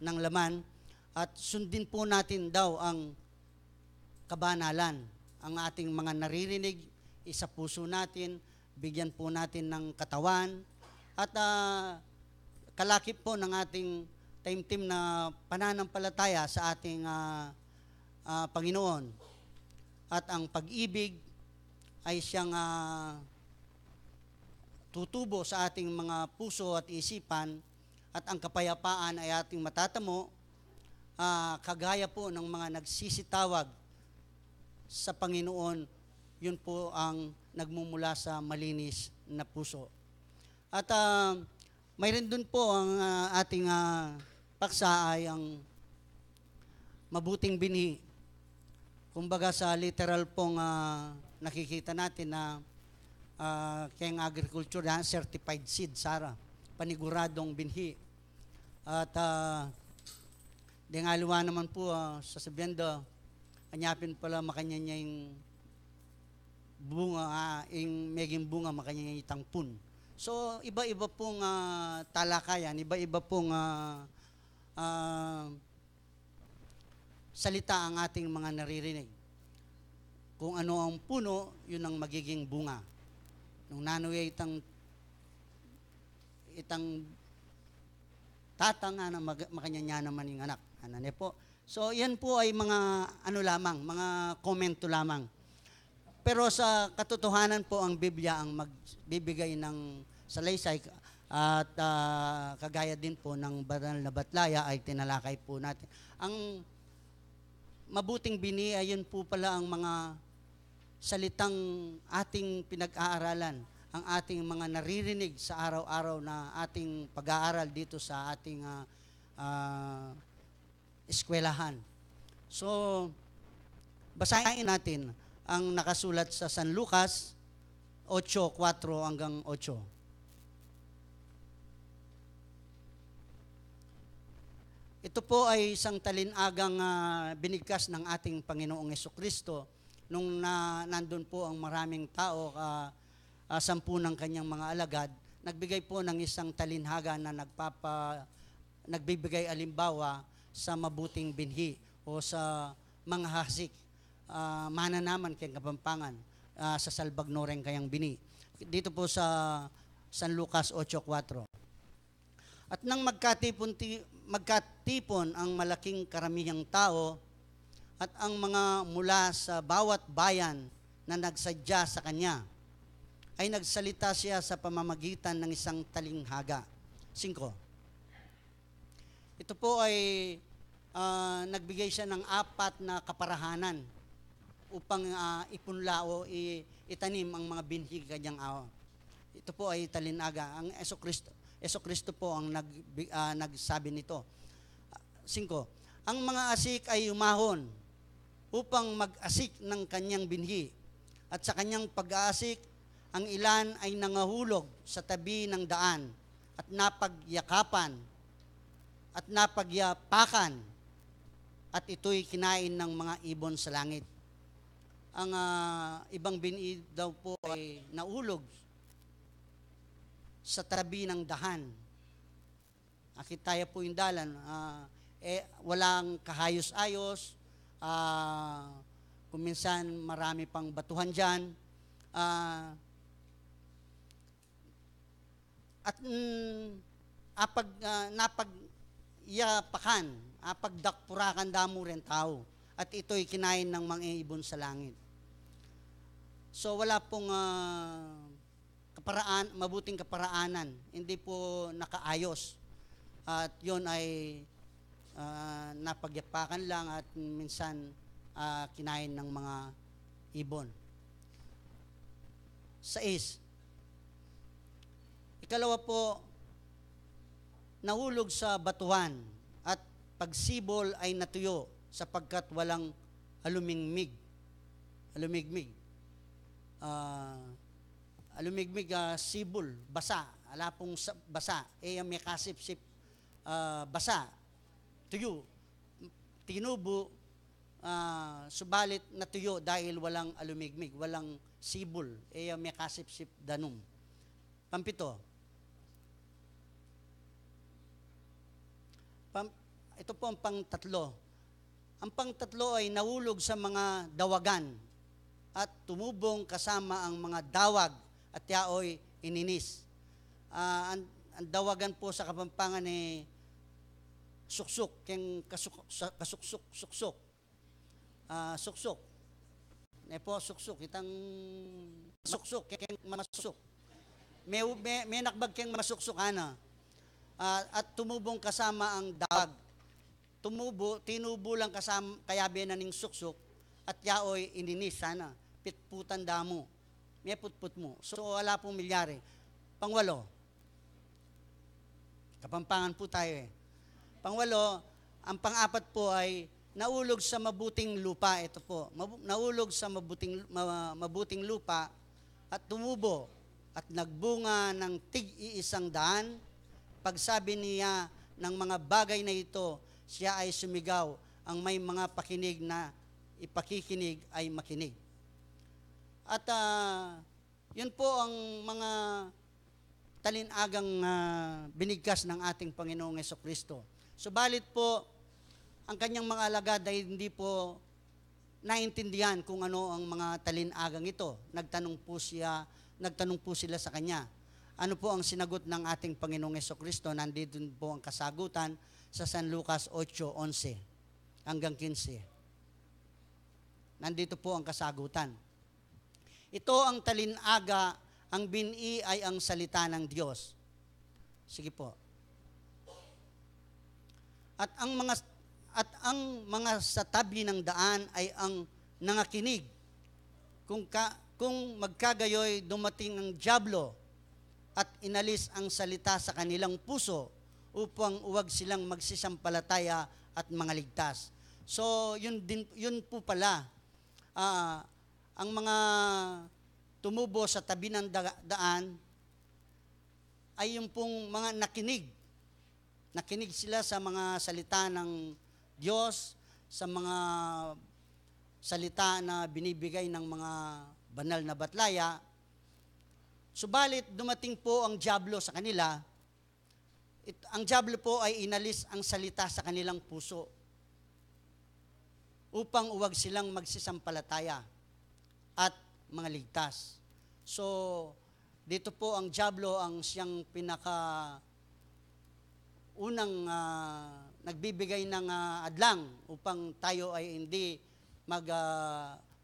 ng laman, at sundin po natin daw ang kabanalan. Ang ating mga naririnig, isa puso natin, bigyan po natin ng katawan, at kalakip po ng ating taimtim na pananampalataya sa ating Panginoon. At ang pag-ibig ay siyang tutubo sa ating mga puso at isipan, at ang kapayapaan ay ating matatamo, kagaya po ng mga nagsisitawag sa Panginoon yun po ang nagmumula sa malinis na puso. At mayroon dun po ang ating paksa ay ang mabuting binhi. Kumbaga sa literal pong nakikita natin na kayang agriculture na certified seed, Sara, paniguradong binhi. At di nga luwa naman po sasabihin anyapin pala makanya niya yung bunga, yung meging bunga makanya niya yung tangpun. So, iba-iba pong talakayan, iba-iba pong salita ang ating mga naririnig. Kung ano ang puno, yun ang magiging bunga. Nung nanuya itang tatang na makanya niya naman yung anak. Ano po? So, yan po ay mga mga komento lamang. Pero sa katotohanan po ang Biblia ang magbibigay ng salaysay at kagaya din po ng banal na batlaya ay tinalakay po natin. Ang mabuting binhi ay yun po pala ang mga salitang ating pinag-aaralan, ang ating mga naririnig sa araw-araw na ating pag-aaral dito sa ating eskwelahan. So, basahin natin ang nakasulat sa San Lucas 8:4 hanggang 8. Ito po ay isang talinagang binigkas ng ating Panginoong Hesukristo nung nandun po ang maraming tao, 10 ng kanyang mga alagad. Nagbigay po ng isang talinhaga na nagbibigay alimbawa sa mabuting binhi o sa mga hasik, mananaman kayang Kapampangan, sa salbagnoreng kayang bini. Dito po sa San Lucas 8:4. At nang magkatipon ang malaking karamihang tao at ang mga mula sa bawat bayan na nagsadya sa kanya, ay nagsalita siya sa pamamagitan ng isang talinghaga. 5. Ito po ay nagbigay siya ng 4 na kaparahanan upang ipunla o itanim ang mga binhi kanyang awa. Ito po ay talinaga. Ang Esokristo po ang nagsabi nito. 5. Ang mga asik ay umahon upang mag-asik ng kanyang binhi. At sa kanyang pag-aasik, ang ilan ay nangahulog sa tabi ng daan at napagyakapan at napagyapakan at ito'y kinain ng mga ibon sa langit. Ang ibang binhi daw po ay naulog sa tabi ng dahan. Nakitaya po yung dalan. Walang kahayos-ayos. Kung minsan marami pang batuhan dyan. At napagyapakan, apagdakpurakan damo rin tao. At ito'y kinain ng mga ibon sa langit. So wala pong mabuting kaparaanan, hindi po nakaayos. At yun ay napagyapakan lang at minsan kinain ng mga ibon. 6. Ikalawa po, nahulog sa batuhan at pagsibol ay natuyo sapagkat walang alumigmig. Sibol, basa, alapong basa, may kasip-sip, basa, tuyo, tinubo, subalit natuyo dahil walang alumigmig, walang sibol, may kasip-sip danum. 7. Ito po ang pang-3. Ang pang-3 ay nahulog sa mga dawagan at tumubong kasama ang mga dawag at yaoy ininis. Ang dawagan po sa Kapampangan suksok, keng kasuksok. Suksok. Suksok, itang suksok, keng mamasuk. May nakbag keng masuksok, at tumubong kasama ang dawag. Tinubo lang kasama, kaya binaning suksok, at yaoy ininis, pitputan damo. May putput mo. So wala pong milyari. Pangwalo. Kapampangan po tayo eh. Pangwalo, ang pang-apat po ay naulog sa mabuting lupa. Ito po, naulog sa mabuting lupa at tumubo at nagbunga ng tig-iisang daan. Pagsabi niya ng mga bagay na ito, siya ay sumigaw. Ang may mga pakinig na ipakikinig ay makinig. At yun po ang mga talinagang binigkas ng ating Panginoong Hesukristo. Subalit po, ang kanyang mga alagad ay hindi po naintindihan kung ano ang mga talinagang ito. Nagtanong po sila sa kanya. Ano po ang sinagot ng ating Panginoong Hesukristo? Nandito po ang kasagutan sa San Lucas 8:11 hanggang 15. Nandito po ang kasagutan. Ito ang talinaga, ang bini ay ang salita ng Diyos. Sige po. At ang mga sa tabi ng daan ay ang nangakinig. Kung magkagayoy dumating ang dyablo at inalis ang salita sa kanilang puso upang uwag silang magsisampalataya at mga ligtas. So, yun po pala. Ang mga tumubo sa tabi ng daan ay yung pong mga nakinig. Nakinig sila sa mga salita ng Diyos, sa mga salita na binibigay ng mga banal na batlaya. Subalit, dumating po ang dyablo sa kanila. Ang dyablo po ay inalis ang salita sa kanilang puso upang uwag silang magsisampalataya at mga ligtas. So, dito po ang dyablo ang siyang unang nagbibigay ng adlang upang tayo ay hindi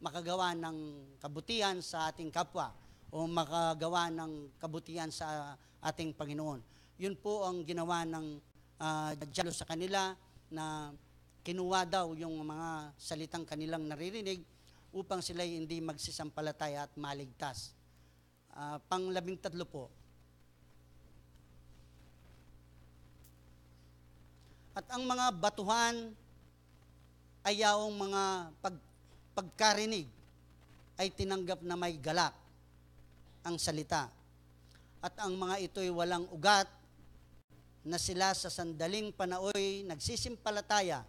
makagawa ng kabutihan sa ating kapwa o makagawa ng kabutihan sa ating Panginoon. Yun po ang ginawa ng dyablo sa kanila, na kinuha daw yung mga salitang kanilang naririnig upang sila hindi magsisampalataya at maligtas. Pang-13 po. At ang mga batuhan ay yaong mga pagkarinig ay tinanggap na may galak ang salita. At ang mga ito'y walang ugat na sila sa sandaling panaoy nagsisimpalataya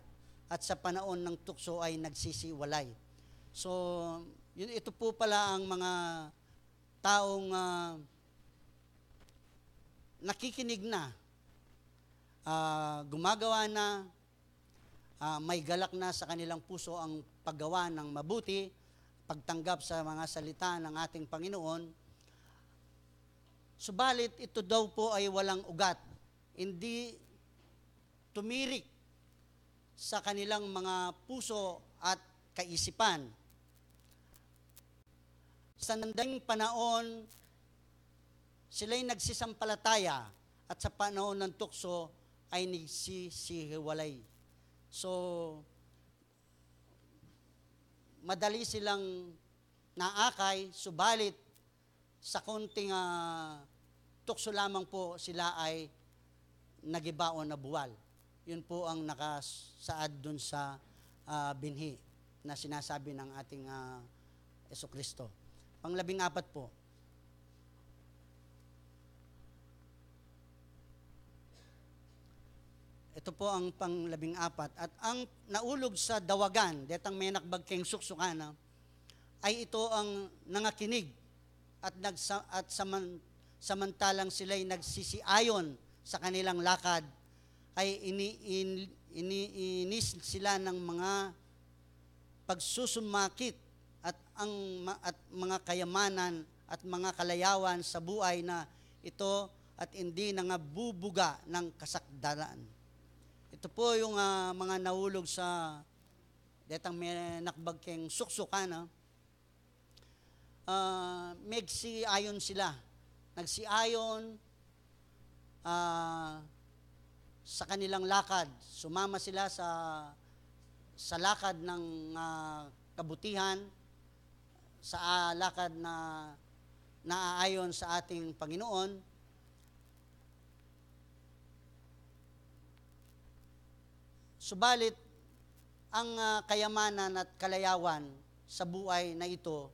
at sa panahon ng tukso ay nagsisiwalay. So, ito po pala ang mga taong nakikinig na, gumagawa na, may galak na sa kanilang puso ang paggawa ng mabuti, pagtanggap sa mga salita ng ating Panginoon. Subalit, ito daw po ay walang ugat, hindi tumirik sa kanilang mga puso at kaisipan. Sa nandang panahon, sila'y nagsisampalataya at sa panahon ng tukso ay nagsisihiwalay. So, madali silang naakay, subalit sa konting tukso lamang po sila ay nagibaon na buwal. Yun po ang nakasaad dun sa binhi na sinasabi ng ating Hesukristo. Pang-14 po. Ito po ang pang-14. At ang naulog sa dawagan, detang may nakbagking suksukana, ay ito ang nangakinig at samantalang sila'y nagsisiayon sa kanilang lakad, ay iniinis sila ng mga pagsusumakit at mga kayamanan at mga kalayawan sa buhay na ito at hindi nangabubuga ng kasakdalan. Ito po yung mga nahulog sa detang may nakbagking suksukana. Nagsiayon sila. Nagsiayon sa kanilang lakad. Sumama sila sa lakad ng kabutihan, sa lakad na naaayon sa ating Panginoon, subalit ang kayamanan at kalayawan sa buhay na ito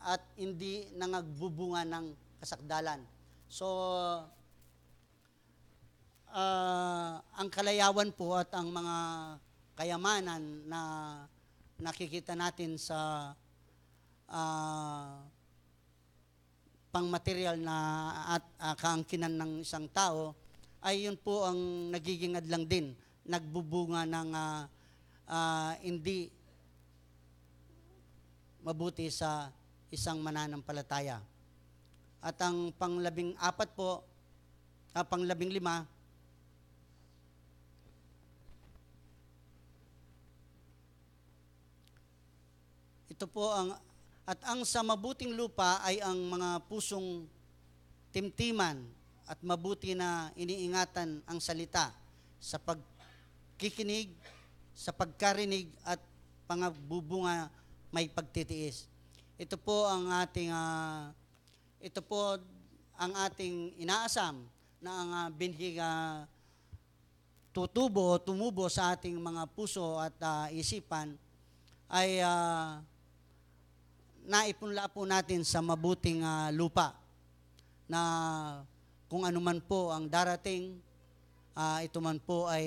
at hindi nangagbubunga ng kasakdalan. So, ang kalayawan po at ang mga kayamanan na nakikita natin sa pangmaterial na at kaangkinan ng isang tao, ay yun po ang nagiging adlang din, nagbubunga ng hindi mabuti sa isang mananampalataya. At ang pang-14 po, pang-15, ito po ang sa mabuting lupa ay ang mga pusong timtiman at mabuti na iniingatan ang salita sa pagkikinig, sa pagkarinig at pangagbubunga may pagtitiis. Ito po ang ating inaasam na ang binhi tutubo o tumubo sa ating mga puso at isipan ay naipunla po natin sa mabuting lupa na kung ano man po ang darating, ito man po ay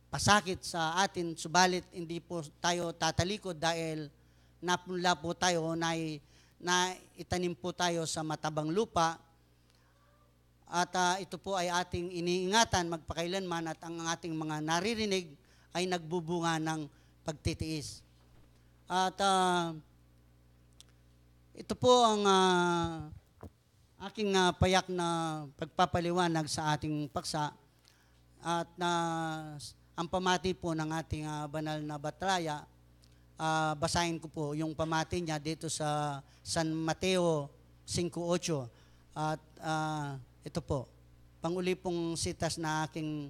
pasakit sa atin, subalit hindi po tayo tatalikod dahil napunla po tayo na itanim po tayo sa matabang lupa at ito po ay ating iniingatan magpakailanman at ang ating mga naririnig ay nagbubunga ng pagtitiis. At ito po ang aking payak na pagpapaliwanag sa ating paksa at ang pamati po ng ating banal na batalya. Basahin ko po yung pamati niya dito sa San Mateo 5:8 at ito po, panguli pong sitas na aking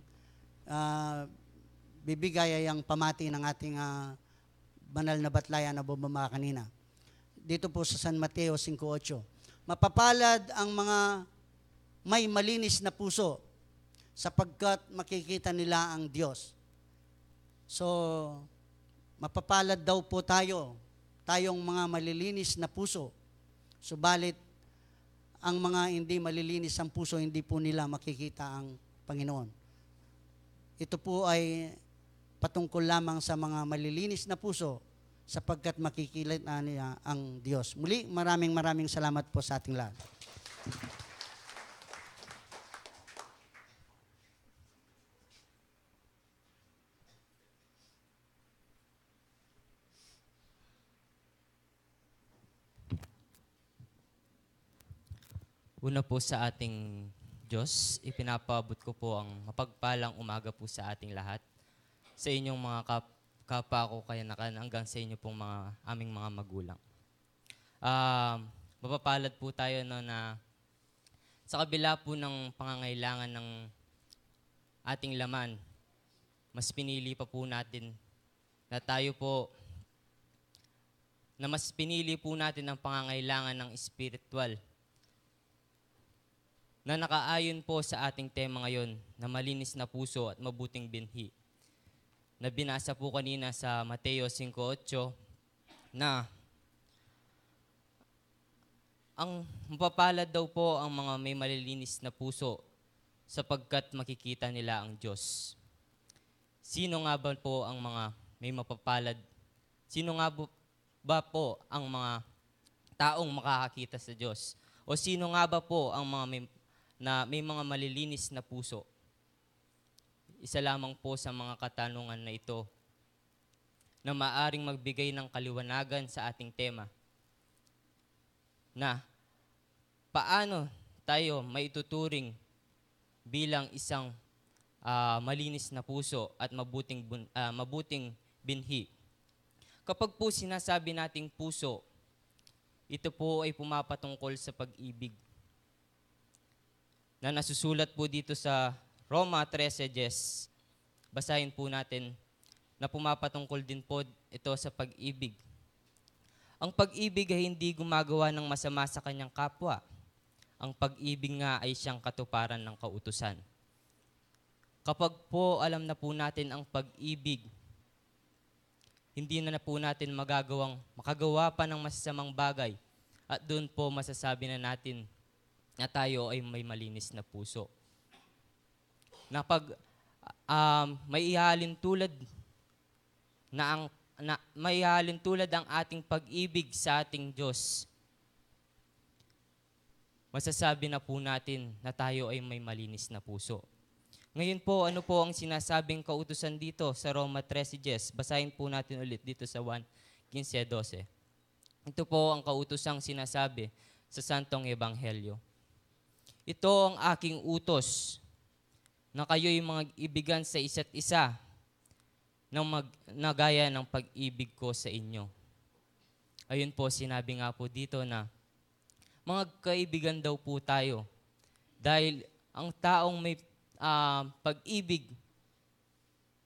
bibigay ay ang pamati ng ating banal na batalya na bumaba kanina. Dito po sa San Mateo 5:8. Mapapalad ang mga may malinis na puso sapagkat makikita nila ang Diyos. So, mapapalad daw po tayong mga malilinis na puso. Subalit, ang mga hindi malilinis ang puso, hindi po nila makikita ang Panginoon. Ito po ay patungkol lamang sa mga malilinis na puso sapagkat makikilala niya ang Diyos. Muli, maraming salamat po sa ating lahat. Una po sa ating Diyos, ipinapaabot ko po ang mapagpalang umaga po sa ating lahat. Sa inyong mga kapwa ko kayanakan hanggang sa inyo pong aming mga magulang. Mapapalad po tayo na sa kabila po ng pangangailangan ng ating laman, mas pinili pa po natin na tayo po, na mas pinili po natin ang pangangailangan ng spiritual na nakaayon po sa ating tema ngayon na malinis na puso at mabuting binhi. Na binasa po kanina sa Mateo 5:8 na ang mapapalad daw po ang mga may malilinis na puso sapagkat makikita nila ang Diyos. Sino nga ba po ang mga may mapapalad? Sino nga ba po ang mga taong makakakita sa Diyos? O sino nga ba po ang mga may mga malilinis na puso? Isa lamang po sa mga katanungan na ito na maaring magbigay ng kaliwanagan sa ating tema na paano tayo maituturing bilang isang malinis na puso at mabuting binhi. Kapag po sinasabi nating puso, ito po ay pumapatungkol sa pag-ibig na nasusulat po dito sa Roma 13:10. Basahin po natin na pumapatungkol din po ito sa pag-ibig. Ang pag-ibig ay hindi gumagawa ng masama sa kanyang kapwa. Ang pag-ibig nga ay siyang katuparan ng kautusan. Kapag po alam na po natin ang pag-ibig, hindi na po natin makagawa pa ng masasamang bagay. At doon po masasabi na natin na tayo ay may malinis na puso. Na pag may ihalin tulad ang ating pag-ibig sa ating Diyos, masasabi na po natin na tayo ay may malinis na puso. Ngayon po, ano po ang sinasabing kautusan dito sa Roma 13:10? Basahin po natin ulit dito sa 1:15-12. Ito po ang kautusang sinasabi sa Santong Ebanghelyo. Ito ang aking utos, na kayo'y mag-ibigan sa isa't isa na gaya ng pag-ibig ko sa inyo. Ayun po, sinabi nga po dito na mga kaibigan daw po tayo dahil ang taong may pag-ibig,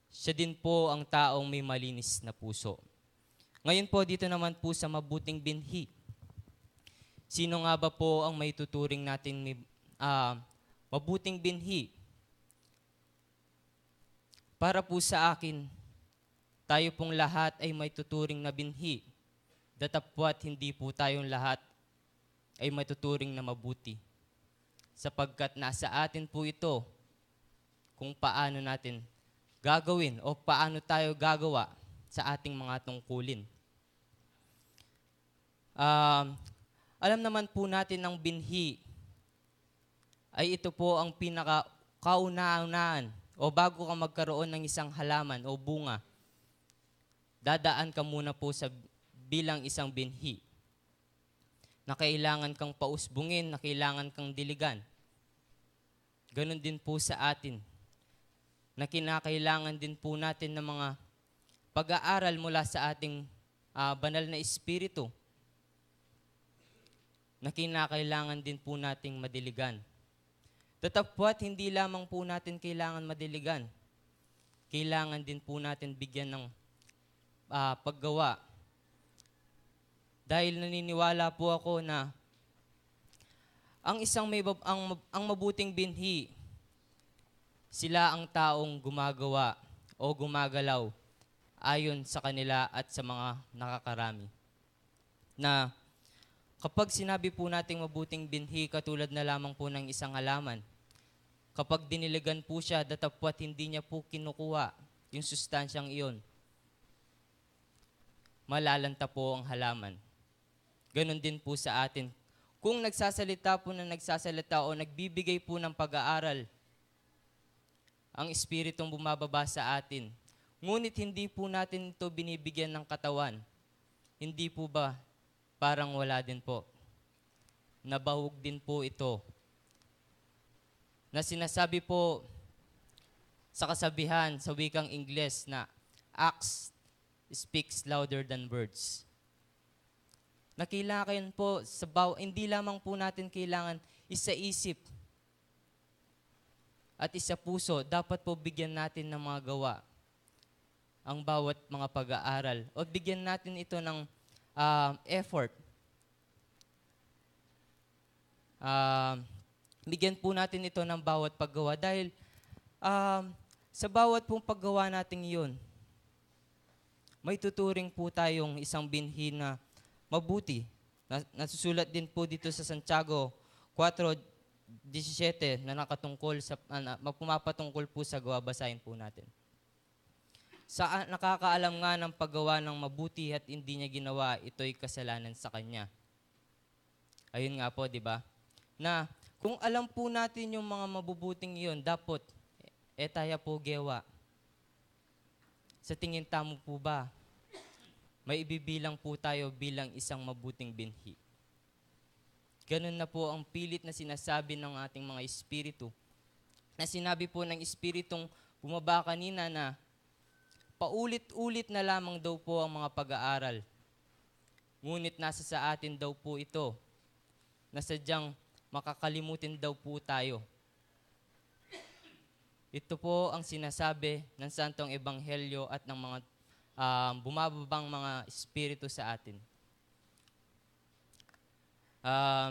siya din po ang taong may malinis na puso. Ngayon po, dito naman po sa mabuting binhi. Sino nga ba po ang may tuturing natin may mabuting binhi? Para po sa akin, tayo pong lahat ay may tuturing na binhi. Datapwat hindi po tayong lahat ay may tuturing na mabuti. Sapagkat nasa atin po ito kung paano natin gagawin o paano tayo gagawa sa ating mga tungkulin. Alam naman po natin ng binhi ay ito po ang pinaka-kauna-unaan o bago ka magkaroon ng isang halaman o bunga, dadaan ka muna po sa bilang isang binhi na kailangan kang pausbungin, na kailangan kang diligan. Ganon din po sa atin, na kinakailangan din po natin ng mga pag-aaral mula sa ating banal na espiritu, na kinakailangan din po nating madiligan. Tatapwat, hindi lamang po natin kailangan madiligan. Kailangan din po natin bigyan ng paggawa. Dahil naniniwala po ako na ang mabuting binhi, sila ang taong gumagawa o gumagalaw ayon sa kanila at sa mga nakakarami. Na kapag sinabi po nating mabuting binhi, katulad na lamang po ng isang halaman, kapag diniligan po siya, datapwat hindi niya po kinukuha yung sustansyang iyon, malalanta po ang halaman. Ganon din po sa atin. Kung nagsasalita o nagbibigay po ng pag-aaral ang Espiritong bumababa sa atin, ngunit hindi po natin ito binibigyan ng katawan, hindi po ba parang wala din po? Nabahog din po ito. Na sinasabi po sa kasabihan sa wikang Ingles na acts speaks louder than words. Na kailangan po hindi lamang po natin kailangan isa-isip at isa-puso, dapat po bigyan natin ng mga gawa ang bawat mga pag-aaral o bigyan natin ito ng effort. Bigyan po natin ito ng bawat paggawa dahil sa bawat pong paggawa natin yun, may tuturing po tayong isang binhi na mabuti. Nasusulat din po dito sa Santiago 4:17 na nakatungkol sa pumapatungkol po sa gawa. Basahin po natin. Nakakaalam nga ng paggawa ng mabuti at hindi niya ginawa, ito'y kasalanan sa kanya. Ayun nga po, di ba? Na kung alam po natin yung mga mabubuting iyon, dapat tayo po gewa. Sa tingin tamo po ba, may ibibilang po tayo bilang isang mabuting binhi? Ganun na po ang pilit na sinasabi ng ating mga espiritu. Na sinabi po ng espiritong bumaba kanina na paulit-ulit na lamang daw po ang mga pag-aaral. Ngunit nasa sa atin daw po ito, na sadyang makakalimutin daw po tayo. Ito po ang sinasabi ng Santong Ebanghelyo at ng mga bumababang mga espiritu sa atin.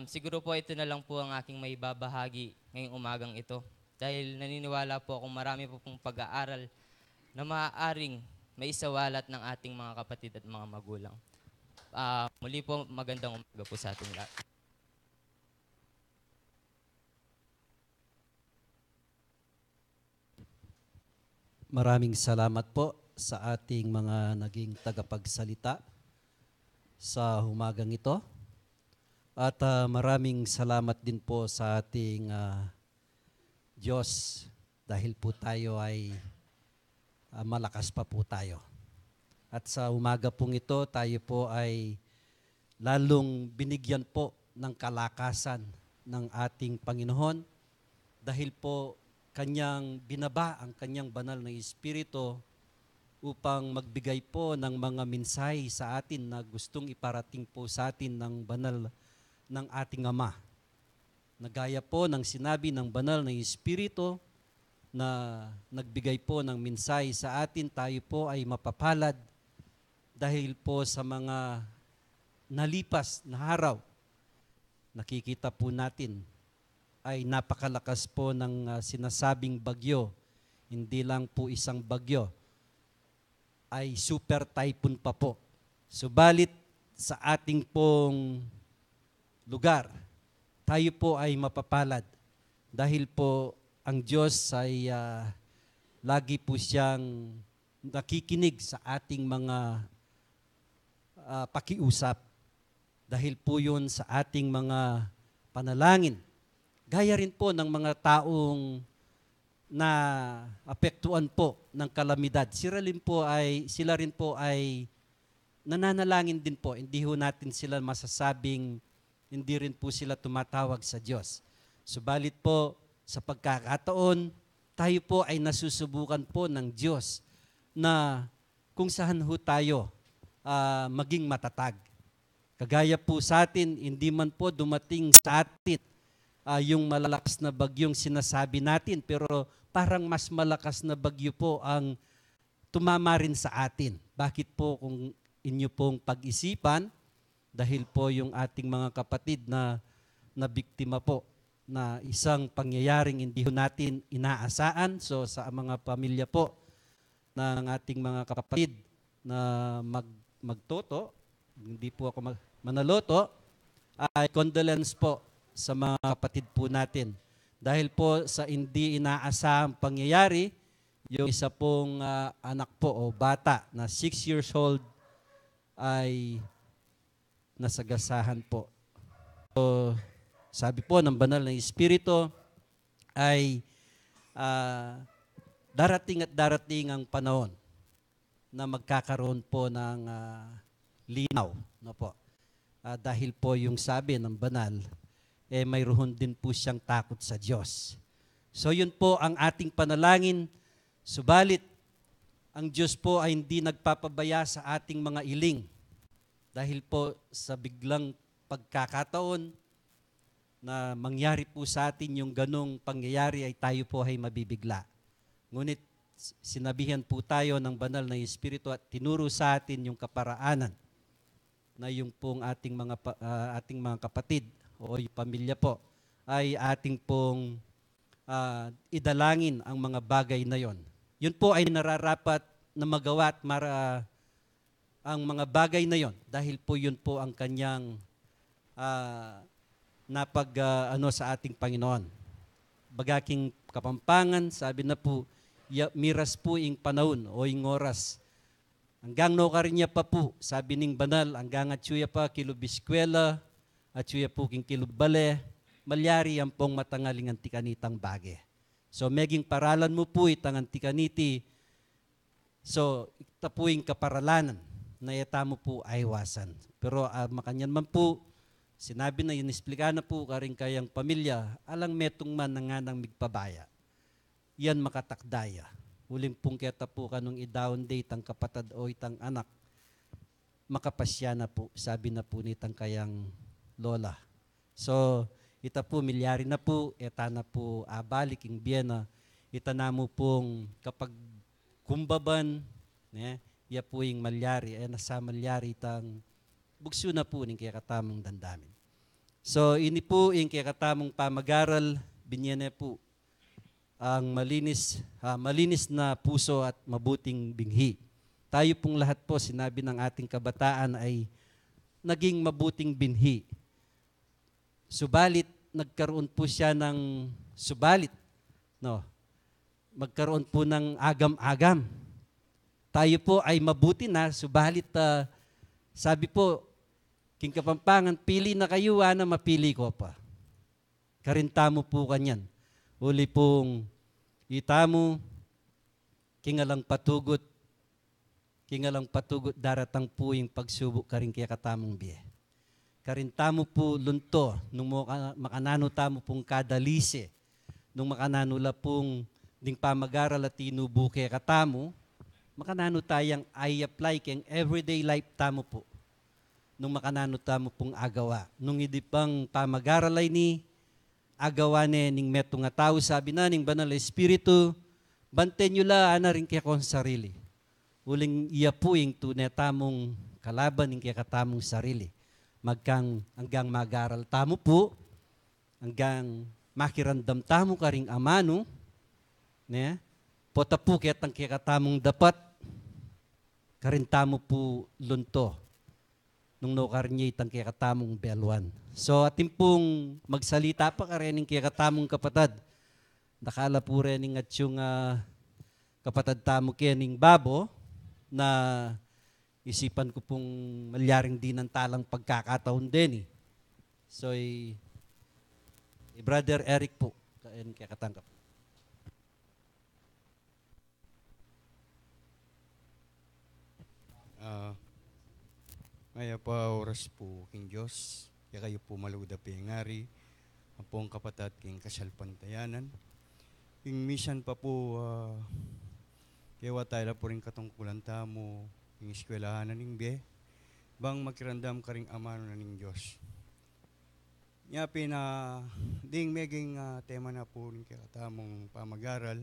Siguro po ito na lang po ang aking may babahagi ngayong umagang ito. Dahil naniniwala po akong marami po pong pag-aaral na maaaring maisawalat ng ating mga kapatid at mga magulang. Muli po, magandang umaga po sa ating lahat. Maraming salamat po sa ating mga naging tagapagsalita sa humagang ito. At maraming salamat din po sa ating Diyos dahil po tayo ay malakas pa po tayo. At sa umaga pong ito, tayo po ay lalong binigyan po ng kalakasan ng ating Panginoon dahil po Kanyang binaba ang Kanyang banal na Espiritu upang magbigay po ng mga mensahe sa atin na gustong iparating po sa atin ng banal ng ating Ama. Nagaya po ng sinabi ng banal na Espiritu na nagbigay po ng mensahe sa atin, tayo po ay mapapalad dahil po sa mga nalipas na araw. Nakikita po natin ay napakalakas po ng sinasabing bagyo. Hindi lang po isang bagyo, ay super typhoon pa po. Subalit sa ating pong lugar, tayo po ay mapapalad dahil po ang Diyos ay lagi po siyang nakikinig sa ating mga pakiusap dahil po yun sa ating mga panalangin. Gaya rin po ng mga taong na apektuhan po ng kalamidad. Sila rin po ay nananalangin din po. Hindi ho natin sila masasabing hindi rin po sila tumatawag sa Diyos. Subalit po sa pagkakataon, tayo po ay nasusubukan po ng Diyos na kung saan ho tayo maging matatag. Kagaya po sa atin, hindi man po dumating sa atin yung malalakas na bagyong sinasabi natin, pero parang mas malakas na bagyo po ang tumama rin sa atin. Bakit po kung inyo pong pag-isipan, dahil po yung ating mga kapatid na biktima po na isang pangyayaring hindi natin inaasaan. So sa mga pamilya po ng ating mga kapatid na magtoto, hindi po ako manaloto, ay condolence po sa mga kapatid po natin. Dahil po sa hindi inaasahang pangyayari, yung isa pong anak po o bata na 6 years old ay nasagasahan po. So, sabi po ng banal na Espiritu ay darating at darating ang panahon na magkakaroon po ng linaw. No po? Dahil po yung sabi ng banal, mayroon din po siyang takot sa Diyos. So yun po ang ating panalangin. Subalit, ang Diyos po ay hindi nagpapabaya sa ating mga iling. Dahil po sa biglang pagkakataon na mangyari po sa atin yung ganong pangyayari ay tayo po ay mabibigla. Ngunit sinabihan po tayo ng banal na Espiritu at tinuro sa atin yung kaparaanan na yung pong ating mga kapatid o yung pamilya po, ay ating pong idalangin ang mga bagay na yon. Yun po ay nararapat na magawa at ang mga bagay na yon dahil po yun po ang kanyang sa ating Panginoon. Bagaking Kapampangan, sabi na po, miras po ing panahon o ing oras. Hanggang no karinya pa po, sabi ning banal, hanggang atsuya pa kilubiskwela, at suya po king kilubale, malyari ang pong matangaling antikanitang bage. So, meging paralan mo po itang antikaniti, so, itapuing kaparalanan, na yata mo po aywasan. Pero makanyan man po, sinabi na inisplika na po karing kayang pamilya, alang metong man na nga ng migpabaya. Yan makatakdaya. Huling pong keta po kanong i-down date ang kapatid o itang anak, makapasya na po, sabi na po nitang kayang lola. So, ita po, milyari na po, eta na po balik ing Biena, ita na mo pong kapag kumbaban, ya po yung malyari, nasa malyari tang bugso na po ning kaya katamong dandamin. So, ini po yung kaya katamong pamagaral, binyane po ang malinis na puso at mabuting binhi. Tayo pong lahat po, sinabi ng ating kabataan ay naging mabuting binhi. Subalit, nagkaroon po siya ng magkaroon po ng agam-agam. Tayo po ay mabuti na, subalit sabi po, King Kapampangan, pili na kayo, na mapili ko pa. Karintamo po kanyan. Uli pong itamo, kingalang patugot daratang po yung pagsubok karing kaya katamong biye. Karintamo po lunto, nung makanano tamo pong kadalise, nung makanano la pong ding pamagaral at tinubo kaya katamo, makanano tayang i-apply keng everyday life tamo po. Nung makanano tamo pong agawa. Nung hindi pang pamagaral ay ni agawa ning meto nga tao, sabi na ning Banal na Espiritu, banten nyo la na rin kaya kong sarili. Uling iya po yung tunay tamong kalaban ng kaya katamong sarili. Hanggang mag-aral tamo po, hanggang makirandam tamo karing amano, pota po kaya kaya katamong dapat, karin tamo po lunto, nung nakarnyay tang kaya katamong belwan. So atin pong magsalita pa ka rin kaya katamong kapatad. Nakala po rin at yung kapatad tamo kaya ning babo, na isipan ko pong malyaring din ng talang pagkakataon din eh. So, Brother Eric po, kaya katangkap. Ngaya pa oras po king Diyos, kaya kayo po maluda pingari, ang pong kapatat king kasalpantayanan. King mission pa po, kaya tayo po rin katungkulan tamo, yung eskwelahan na ning be, bang makirandam ka ring amano na ning Diyos. Nyapi na, ding meging tema na po rin katamong pamagaral,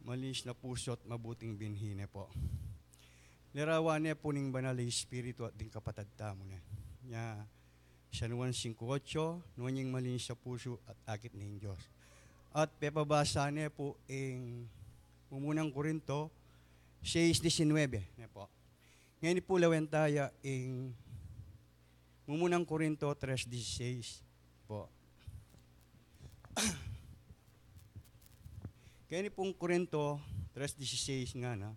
malinis na puso at mabuting binhi na po. Larawan niya po ning Banal na Espiritu at ding kapatad tamo na. Nya, siya nuwan 5:8, nuwan yung malinis sa puso at akit ning Diyos. At pepabasa niya po ing Mumunang Korinto 6:19. Po. Ngayon po lawen tayo ing Mumunang Korinto 3:16 po. Kaya pong Korinto 3:16 nga na,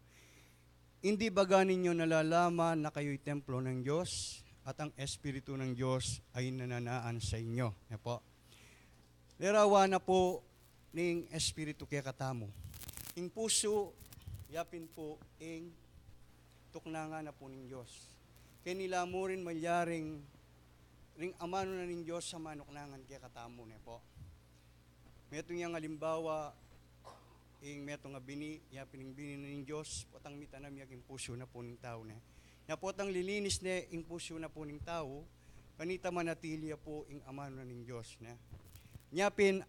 hindi baga ninyo nalalaman na kayo'y templo ng Diyos at ang Espiritu ng Diyos ay nananaan sa inyo. Po. Larawa na po ning Espiritu kaya katamo. Ing puso, yapin po, ing tuknanga na po ng Diyos. Kaya nila mo rin malyaring ring amano na ng Diyos sa manuknangan kaya katamo na po. Metong yung halimbawa, ing metong nga bini, yapin ing bini na ng Diyos, potang mitanam yaking puso na po ng tao na. Ya potang lilinis na ing puso na po ng tao, kanita manatili po ing amano na ng Diyos na. Yapin,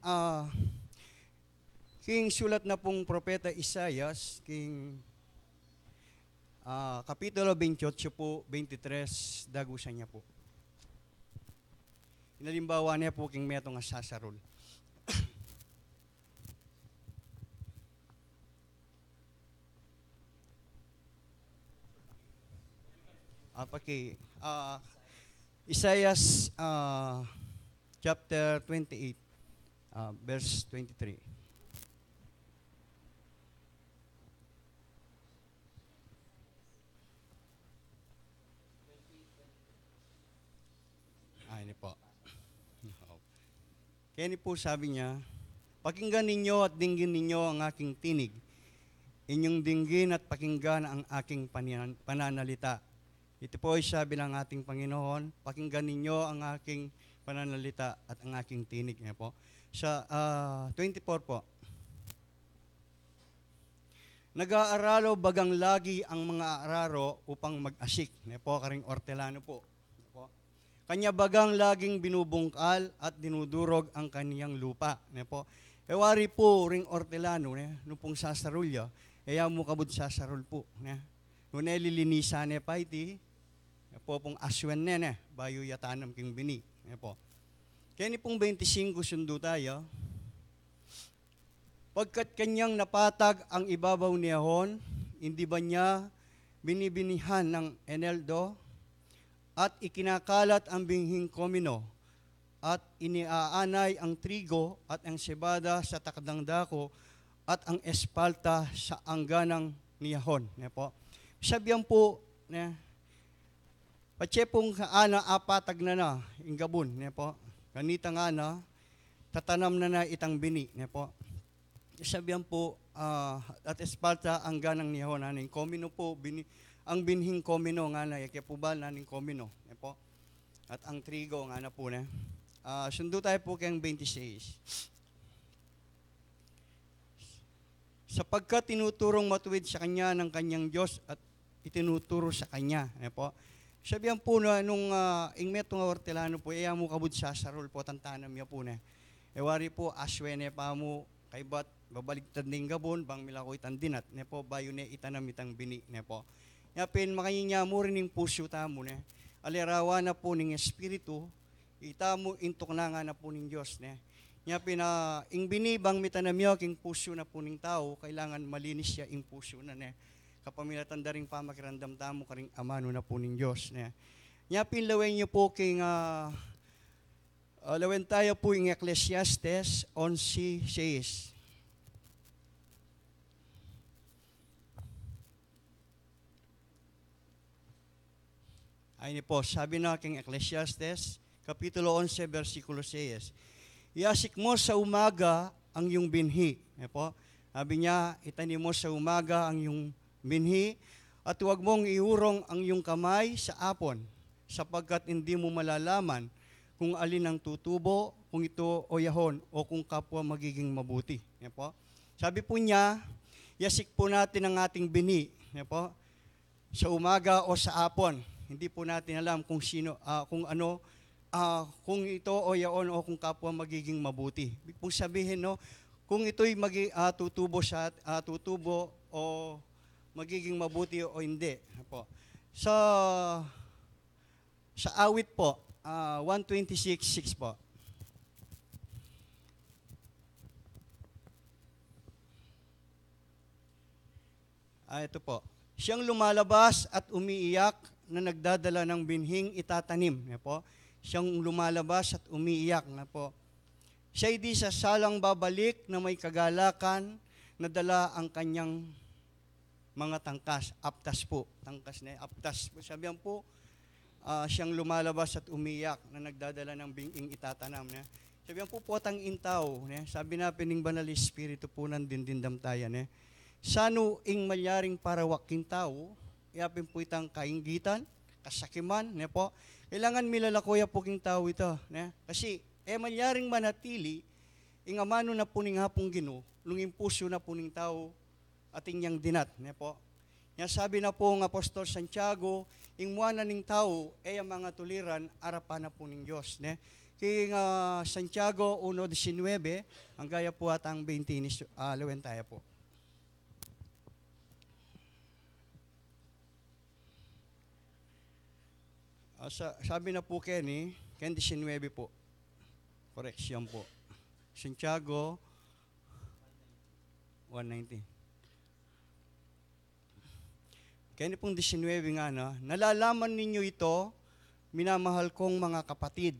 king sulat na pong propeta Isaias, king kapitulo 28 po, 23, dagusan niya po. Inalimbawa niya po king meto nga sasarol. Isaias chapter 28, verse 23. Ini po. Kaya ni po sabi niya, pakinggan ninyo at dinggin ninyo ang aking tinig. Inyong dinggin at pakinggan ang aking pananalita. Ito po ay sabi ng ating Panginoon, pakinggan ninyo ang aking pananalita at ang aking tinig. Niya po. Sa 24 po. Nag-aaralo bagang lagi ang mga araro upang mag-asik. Niya po, karing ortelano po. Kanya bagang laging binubungkal at dinudurog ang kaniyang lupa. Po. Ewari po ring ortelano, no pong sasarulya, kaya mo kabud sasarul po. Nung nililinisan pa iti, po pong aswan na bayo yatanam king bini. Po. Kaya ni pong 25 sundo tayo, pagkat kanyang napatag ang ibabaw niyahon, hindi ba niya binibinihan ng eneldo at ikinakalat ang binghing komino at iniaanay ang trigo at ang sebada sa takdang dako at ang espalta sa angganang niyahon. Po. Sabihan po, patsepong kaana apatag na ingabon. Po. Kanita nga na, tatanam na itang bini. Po. Sabihan po, at espalta ang ganang niyahon. Aning komino po, ang binhing komino nga na, yakipubal naning komino. Po. At ang trigo nga na po na. Sundo tayo po kayang 26. Sapagkat tinuturong matuwid sa kanya ng kanyang Diyos at itinuturo sa kanya. Po. Sabihan po na nung ingmeto nga ortelano po, iya mo kabud sa sarol po, tantanam niya po na. Ewari po, aswene pa mo, kay bat, babaligtad ning gabon, bang milako itandinat, po, bayo ne itanam itang bini, po. Yapin, makayinya mo rin ng puso tamo, alirawa na po ning espiritu, itamo intok na nga na po ning Diyos, Yapin, ing bini, bang mitanamyo, king puso na po ning tao, kailangan malinis siya ing puso na, kapamilatan da ring pamakiramdam tamo karing amano na po ning Diyos. Yapin, lawen niyo po king, lawen tayo po ing Ecclesiastes 11:6. Ay po, sabi na king Ecclesiastes, Kapitulo 11, versikulo 6. Iasik mo sa umaga ang iyong binhi. Po, sabi niya, itanim mo sa umaga ang iyong binhi at huwag mong iurong ang iyong kamay sa apon sapagkat hindi mo malalaman kung alin ang tutubo, kung ito o yahon, o kung kapwa magiging mabuti. Po. Sabi po niya, iasik po natin ang ating binhi. Po, sa umaga o sa apon. Hindi po natin alam kung sino, kung ano, kung ito o yaon o kung kapwa magiging mabuti. Ibig pong sabihin, kung ito'y tutubo o magiging mabuti o hindi. Po. Sa awit po, 126:6 po. Ito po. Siyang lumalabas at umiiyak na nagdadala ng binhing itatanim. Po. Siyang lumalabas at umiiyak. Po. Siya'y di sa salang babalik na may kagalakan na dala ang kanyang mga tangkas. Aptas po. Tangkas na aptas. Sabihan po, siyang lumalabas at umiiyak na nagdadala ng binhing itatanam. Sabihan po potang intaw. Sabi na pining banal espiritu po nandindindam tayo. Sano ing malyaring parawaking tao, iapin po itang kainggitan, kasakiman, po. Kailangan milalakoya po king tao ito. Kasi, malyaring manatili, ing amano na po ning hapong Ginoo, lunging puso na po ning tao, ating yang dinat, po. Sabi na po ng Apostol Santiago, ing muana ning tao, ang mga tuliran, arapan na po ning Diyos. King Santiago 1:19, ang gaya po atang 20, lawen tayo po. Sabi na po Ken 19 po. Correction po. Santiago 1:19. Kaya pong 19 nga nalalaman ninyo ito, minamahal kong mga kapatid.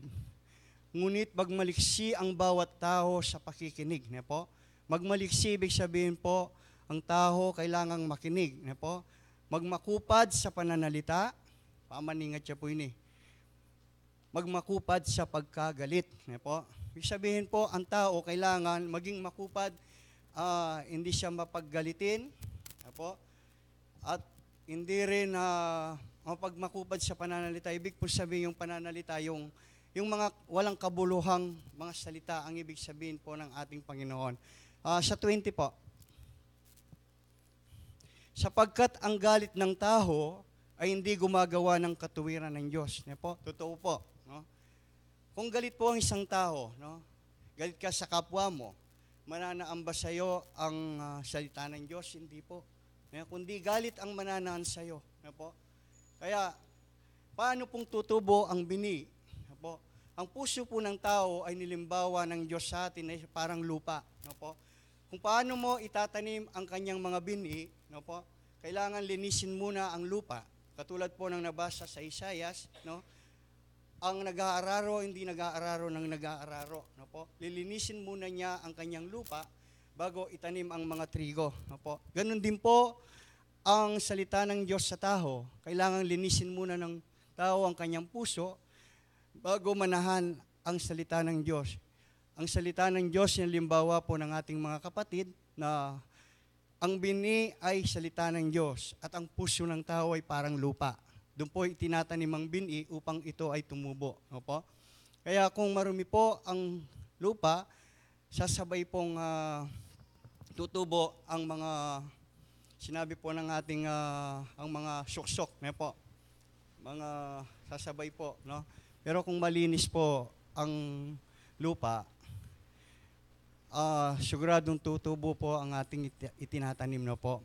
Ngunit magmaliksi ang bawat tao sa pakikinig. Po. Magmaliksi, ibig sabihin po, ang tao kailangang makinig. Po. Magmakupad sa pananalita, pamaningat siya po ini. Magmakupad sa pagkagalit. Po. Ibig sabihin po, ang tao kailangan maging makupad, hindi siya mapaggalitin. Po. At hindi rin mapagmakupad sa pananalita. Ibig po sabihin yung pananalita, yung mga walang kabuluhang mga salita, ang ibig sabihin po ng ating Panginoon. Sa 20 po. Sapagkat ang galit ng tao ay hindi gumagawa ng katuwiran ng Diyos. Po? Totoo po. No? Kung galit po ang isang tao, galit ka sa kapwa mo, mananaamba sa iyo ang salita ng Diyos, hindi po. kundi galit ang mananaan sa iyo. Po? Kaya, paano pong tutubo ang bini? Po? Ang puso po ng tao ay nilimbawa ng Diyos sa atin ay parang lupa. Po? Kung paano mo itatanim ang kanyang mga bini, po? Kailangan linisin muna ang lupa. Katulad po ng nabasa sa Isaias, ang nag-aararo, hindi nag-aararo ng nag-aararo. Po? Lilinisin muna niya ang kanyang lupa bago itanim ang mga trigo. Po? Ganon din po ang salita ng Diyos sa tao. Kailangan linisin muna ng tao ang kanyang puso bago manahan ang salita ng Diyos. Ang salita ng Diyos, yung limbawa po ng ating mga kapatid na ang bini ay salita ng Diyos at ang puso ng tao ay parang lupa. Doon po itinatanim ang bini upang ito ay tumubo. Opo? Kaya kung marumi po ang lupa, sasabay pong tutubo ang mga sinabi po ng ating ang mga suksok, po. Mga sasabay po, Pero kung malinis po ang lupa, siguradong tutubo po ang ating itinatanim po.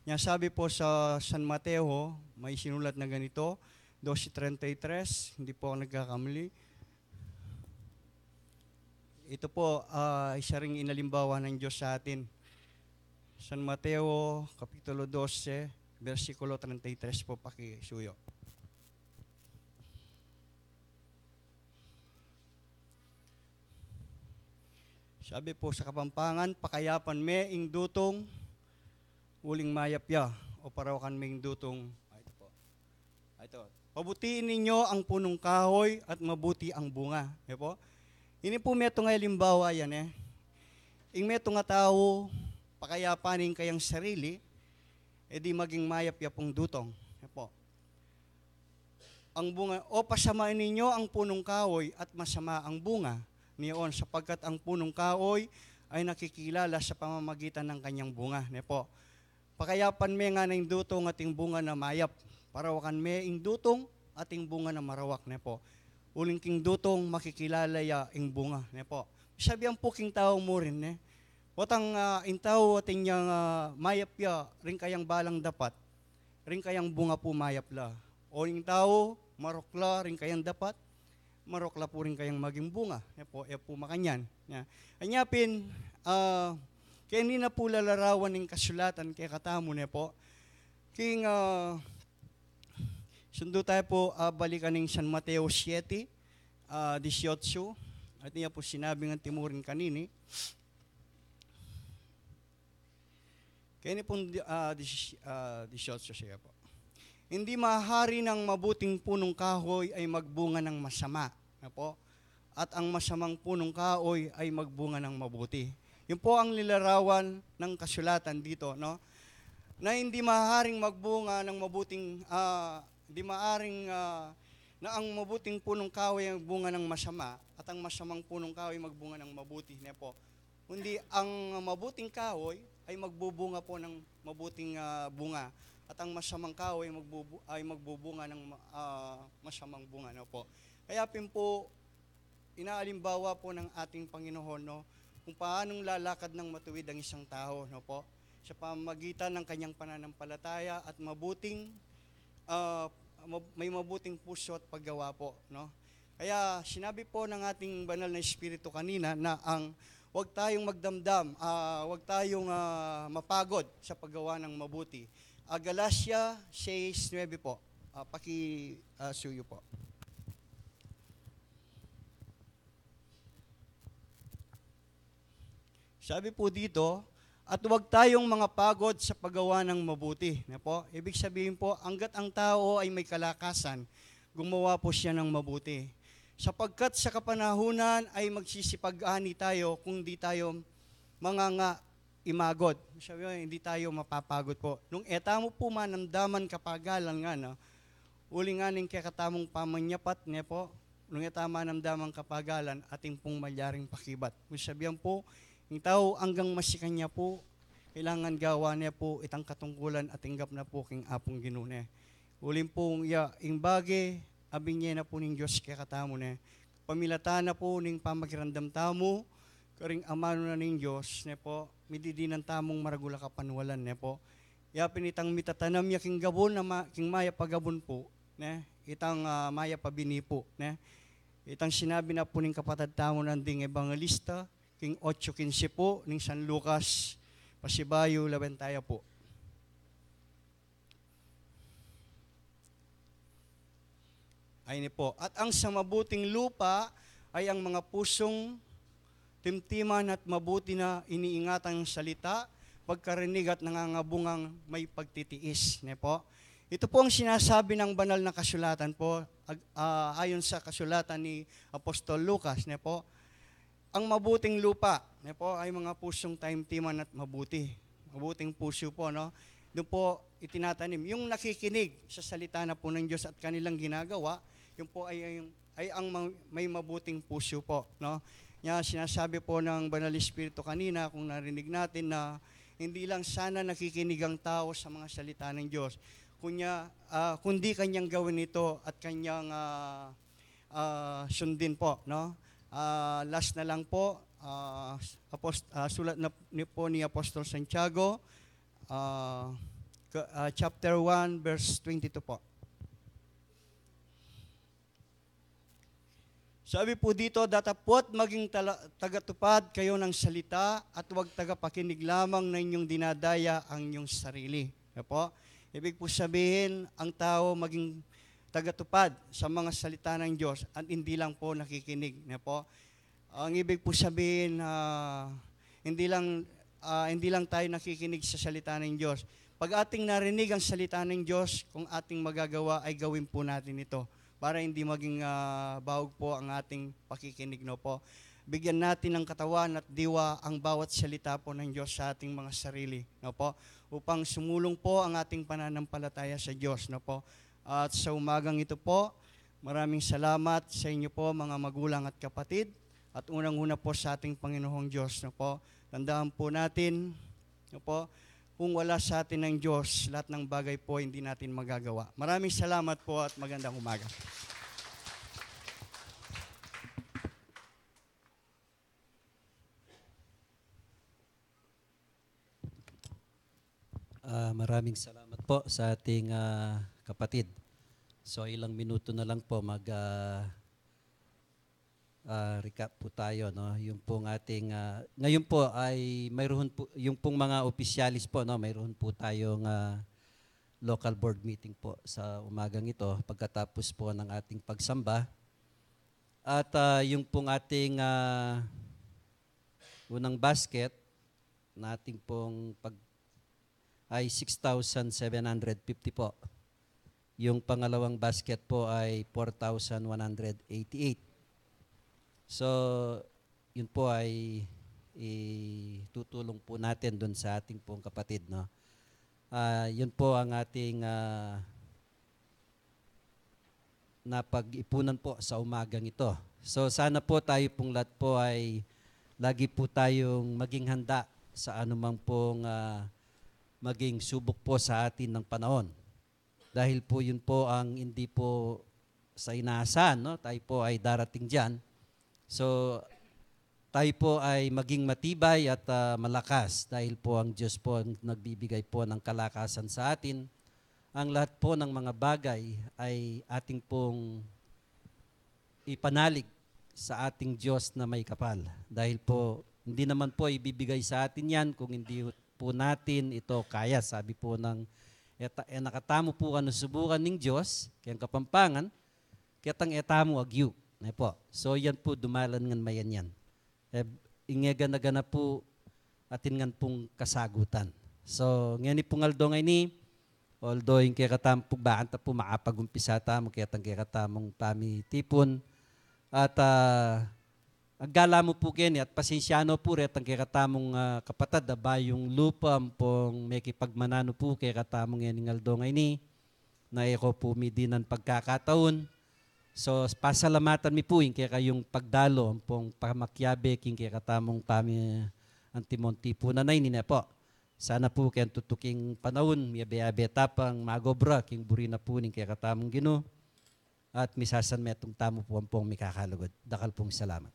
Yan sabi po sa San Mateo, may sinulat na ganito, 12:33, hindi po ako nagkakamali. Ito po, isa ring inalimbawa ng Diyos sa atin. San Mateo, Kapitulo 12, versikulo 33 po, pakisuyo. Sabi po sa Kapampangan, pakayapan me ing dutong uling mayapya o parawakan me ing dutong, ito po. Ito, pabutiin ninyo ang punong kahoy at mabuti ang bunga. Po? Ini po meto nga limbawa yan Ing meto nga tao, pakayapanin kayang sarili, edi maging mayapya pong dutong. Po? Ang bunga, o pasamain ninyo ang punong kahoy at masama ang bunga niyon sapagkat ang punong kahoy ay nakikilala sa pamamagitan ng kanyang bunga. Po. Pakayapan me nga ng dutong ating bunga na mayap, parawakan me ing dutong ating bunga na marawak. Po. Uling king dutong makikilala ya ing bunga. Po. Sabi ang puking tao mo rin. Watang intaw ating yang mayap ya, rin kayang balang dapat, rin kayang bunga po mayap la. Uling tao, marokla, rin kayang dapat, marokla po rin kayang maging bunga. Po makanyan. Anyapin, kaya hindi na po lalarawan ng kasulatan kaya katamo po. King, sundo tayo po balikan ng San Mateo 7, 18. At niya po sinabi ng timurin kanini. Kaya ni pong 18 siya po. Hindi mahari ng mabuting punong kahoy ay magbunga ng masama. Po? At ang masamang punong kahoy ay magbunga ng mabuti. Yun po ang nilarawan ng kasulatan dito. Na hindi maharing magbunga ng mabuting, hindi maaring na ang mabuting punong kahoy ay magbunga ng masama at ang masamang punong kahoy magbunga ng mabuti. Po? Kundi ang mabuting kahoy ay magbubunga po ng mabuting bunga. At ang masamang kahoy ay magbubunga ng masamang bunga. Po. Kaya po, inaalimbawa po ng ating Panginoon kung paanong lalakad ng matuwid ang isang tao. Po. Sa pamamagitan ng kanyang pananampalataya at may mabuting puso at paggawa po. Kaya sinabi po ng ating banal na Espiritu kanina na huwag tayong magdamdam, huwag tayong mapagod sa paggawa ng mabuti. Galatia 6:9 po. Paki-suyo po. Sabi po dito, at huwag tayong mga pagod sa paggawa ng mabuti. Po? Ibig sabihin po, hanggat ang tao ay may kalakasan, gumawa po siya ng mabuti. Sapagkat sa kapanahunan ay magsisipag-ani tayo kung di tayo imagod. Sabi mo, hindi tayo mapapagod po. Nung etamo po manamdaman kapagalan nga, uli nga ning kakatamong pamanyapat niya po, nung etama manamdaman kapagalan, ating pong malyaring pakibat. Kung sabihan po, yung tao hanggang masikan niya po, kailangan gawa niya po itang katungkulan at tinggap na po king apong ginune. Uling pong ing bagay, abing niya na po ning Diyos kakatamo na. Pamilata na po ning pamagirandam tamo, karing amano na ning Diyos, po, mididinan tamong maragula kapanwalan, po. Ya pinitang mitatanam ya king gabon king maya pagabon po, ne? Itang maya pabini po, ne? Itang sinabi na po ning kapatid tamo nanding ebangelista, king 8:15 po, ning San Lucas, Pasibayo, Labentaya po. Ay ni po. At ang sa mabuting lupa ay ang mga pusong timtiman at mabuti na iniingatang salita, pagkarinig at nangangabungang may pagtitiis. Ne po. Ito po ang sinasabi ng banal na kasulatan po, ayon sa kasulatan ni Apostol Lucas. Ne po. Ang mabuting lupa, ne po, ay mga pusong timtiman at mabuti. Mabuting puso po, no? Doon po itinatanim. Yung nakikinig sa salita na po ng Diyos at kanilang ginagawa, yun po ay ang may mabuting puso po, no? Yan, sinasabi po ng Banal Espiritu kanina, kung narinig natin na hindi lang sana nakikinig ang tao sa mga salita ng Diyos, kundi kanyang gawin ito at kanyang sundin po, no? Last na lang po, sulat na po ni Apostol Santiago, chapter 1, verse 22 po. Sabi po dito, datapot maging tagatupad kayo ng salita at huwag tagapakinig lamang na inyong dinadaya ang inyong sarili. Po? Ibig po sabihin, ang tao maging tagatupad sa mga salita ng Diyos at hindi lang po nakikinig. Po? Ang ibig po sabihin, hindi lang tayo nakikinig sa salita ng Diyos. Pag ating narinig ang salita ng Diyos, kung ating magagawa ay gawin po natin ito, para hindi maging bahog po ang ating pakikinig, no po. Bigyan natin ng katawan at diwa ang bawat salita po ng Diyos sa ating mga sarili, no po, upang sumulong po ang ating pananampalataya sa Diyos, no po. At sa umagang ito po, maraming salamat sa inyo po mga magulang at kapatid, at unang-una po sa ating Panginoong Diyos, no po. Tandaan po natin, no po, kung wala sa atin ng Diyos, lahat ng bagay po hindi natin magagawa. Maraming salamat po at magandang umaga. Maraming salamat po sa ating kapatid. So ilang minuto na lang po recap po tayo, no. Yung pong ating ngayon po ay mayroon po yung pong mga opisyalis po, no, mayroon po tayong local board meeting po sa umagang ito pagkatapos po ng ating pagsamba. At yung pong ating unang basket na ating pong ay 6,750 po. Yung pangalawang basket po ay 4,188. So, yun po ay tutulong po natin doon sa ating pong kapatid, no? Yun po ang ating napag-ipunan po sa umagang ito. So, sana po tayo pong lahat po ay lagi po tayong maging handa sa anumang pong maging subok po sa atin ng panahon. Dahil po yun po ang hindi po sa inaasahan, no? Tayo po ay darating dyan. So, tayo po ay maging matibay at malakas dahil po ang Diyos po ang nagbibigay po ng kalakasan sa atin. Ang lahat po ng mga bagay ay ating pong ipanalig sa ating Diyos na may kapal. Dahil po, hindi naman po ibibigay sa atin yan kung hindi po natin ito kaya. Sabi po ng nakatamo po ka subukan ng Diyos, kayang kapampangan, kitang etamo agyu. Po. So yan po dumalan ngan mayan yan. Ingega na gana po atin ngan pong kasagutan. So ngayon pong aldo ngay ni, although yung kaya katampong baan ta po makapag-umpisa tamo, kaya tang kaya katamong pami tipon. At aggala mo po kini at pasensyano po rin ang kaya katamong kapatad, ba yung lupa pong may kipagmanano po kaya katamong yan ng aldo ngay ni, na eko po midinan pagkakataon. So, pasalamatan mi po yung kaya kayong pagdalo, ang pong pamakyabe, yung kaya katamong kami antimonti po na nina po. Sana po kaya tutuking panahon, miyabe-yabe tapang magobra, king buri na po yung kaya katamong Ginoo. At misasan metong tamo po ang pong mikakalugod. Dakal pong salamat.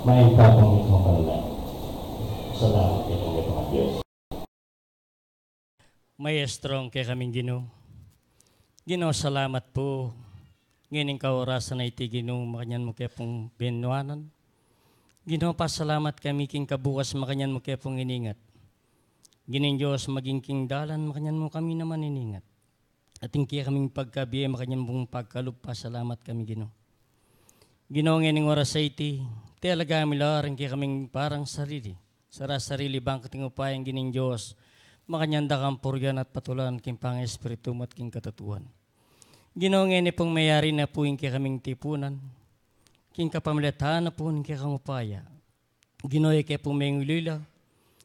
maintapang ito kanila. Salamat ito ng mga Diyos. Maestrong kay kaming Ginoo. Ginoo, salamat po. Ngayon ka orasan na iti Ginoo, makanyan mo kaya pong binuanan. Ginoo, pasalamat kami king kabukas, makanyan mo kaya pong iningat. Ginin Diyos, maging king dalan, makanyan mo kami naman iningat. At kaya kaming pagkabiye, makanyan mong pagkalub, pasalamat kami Ginoo. Ginoo, ngayon oras sa iti, talaga milaring kaya kaming parang sarili. Sarili bang kating upayang ginin Diyos, makanyanda kang puryan at patulan king pang-espiritu at king katatuan. Ginoo ngayon pong mayari na po yung kaya kaming tipunan, king kapamilatahan na po yung kaya kang upaya. Ginoo kaya po may ulila,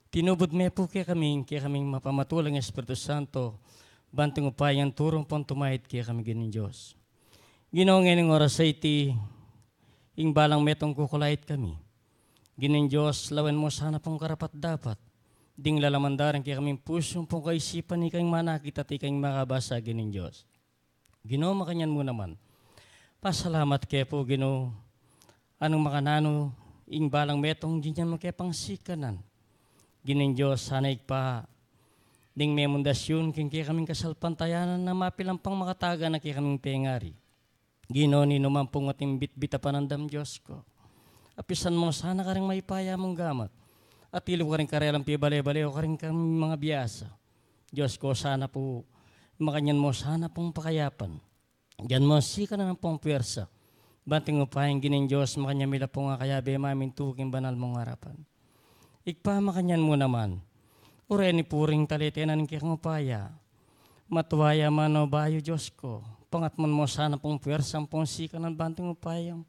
tinubod may po kaya kaming mapamatulang Espiritu Santo, banting upayang turong pong tumahit kaya kami ginin Diyos. Ginoo ngayon oras sa iti, ing balang metong kukulait kami. Ginin Diyos, lawan mo sana pong karapat dapat. Ding lalamandaran kaya kaming pusong pong kaisipan ni kayong manakit at ikayong makabasa ginin Diyos. Ginoo, makanyan mo naman. Pasalamat kaya po, Ginoo. Anong makanano, ing balang metong ginyan mo kaya pang sikanan. Ginin Diyos, sana ikpa. Ding may mundasyon, kaya kaming kasalpantayanan na mapilang pang makataga na kaya kaming pengari. Ginoo, ni naman pong ating bitbita panandam Diyos ko. Apisan mo, sana ka rin maipaya mong gamat. At ilo ka rin karelang pibale-bale o ka rin kami mga biyasa. Diyos ko, sana po, makanyan mo, sana pong pakayapan. Diyan mo, sika na ng pong pwersa. Banting upayang ginin Diyos, makanya mila po nga kaya be mamin tuking banal mong harapan. Ikpa makanyan mo naman. Ure ni puring talitenan kikang upaya. Matuwaya man o bayo Diyos ko. Pangatman mo sana pong pwersa pong sika ng banting upayang.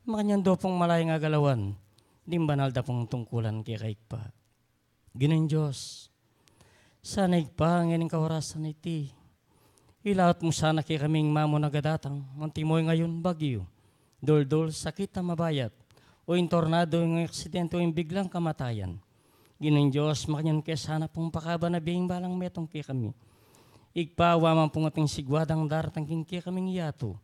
Makanyan do pong malayang agalawan. Di banal da pong tungkulan kaya kaikpa. Ginin Diyos, sana ikpa ang ining kawarasan iti. Ilaot mo sana kaya kaming mamo nagadatang, mantimoy ngayon bagyo, dol-dol, sakit na mabayat, o yung tornado, yung aksidente, o yung biglang kamatayan. Ginin Diyos, makanyan kaya sana pong pakaba na biyeng balang metong kaya kami. Ikpawa man pong ating sigwadang daratang kaya kaming iyato.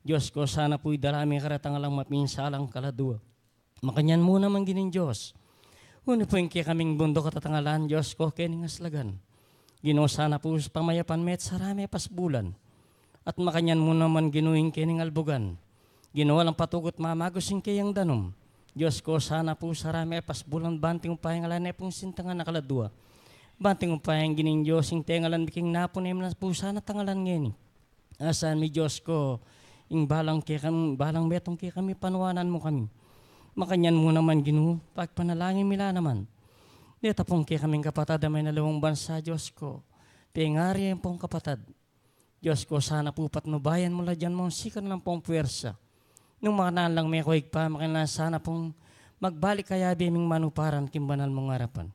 Diyos ko, sana po'y darami karatang alang mapinsalang kaladua. Makanyan mo naman ginin Diyos. Una po yung kaya kaming bundok at tatangalan, Diyos ko, kening aslagan. Ginoo sana po pamayapan met sarami pas bulan. At makanyan mo naman ginuing kening albugan. Ginoo lang patugot mamagusing kayang danom. Diyos ko, sana po sarami pas bulan banting upayang alanay pong sintangan na kaladua. Banting upayang ginin Diyos, yung tengalan biking napunim na po sana tangalan ngeni. Asan mi Diyos ko, yung balang metong kaya kami panuwanan mo kami. Makanyan mo naman Ginoo, pagpanalangin mila naman. Dito pong kaya kaming kapatad na may nalawang bansa, Diyos ko. Pengari ang pong kapatad. Diyos ko, sana po patnubayan mo la dyan mong sikan ng pong puwersa. Nung makanaan lang may kuwig pa, makanaan sana pong magbalik kaya biming manuparan kimbanal mong harapan.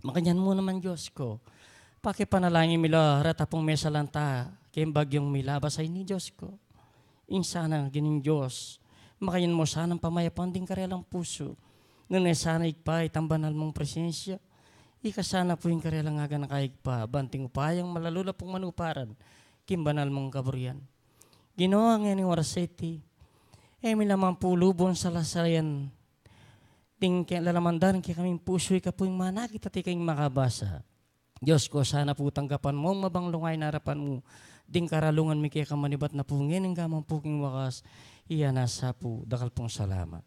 Makanyan mo naman Diyos ko. Pakipanalangin mila, rata pong may salanta, kayong bagyong milabas ay ni Diyos ko. Insana, gining Diyos. Makayan mo sanang pamayapan din karelang puso. Nung sana ikpa, itambanal mong presensya. Ikasana po yung karelang aga na kaikpa. Banting upayang malalula pong manuparan. Kimbanal mong kaburian. Ginawa nga ni Waraseti. Naman po lubon sa lasayan. Ting lalamandaran kaya kaming puso. Ika po yung manakit at ikayong makabasa. Diyos ko, sana po tanggapan mo. Mabang lungay na harapan mo. Ding karalungan mi kaya kamanibat na po. Ngayon ang gamang puking wakas. Iya nasa po, dakal pong salamat.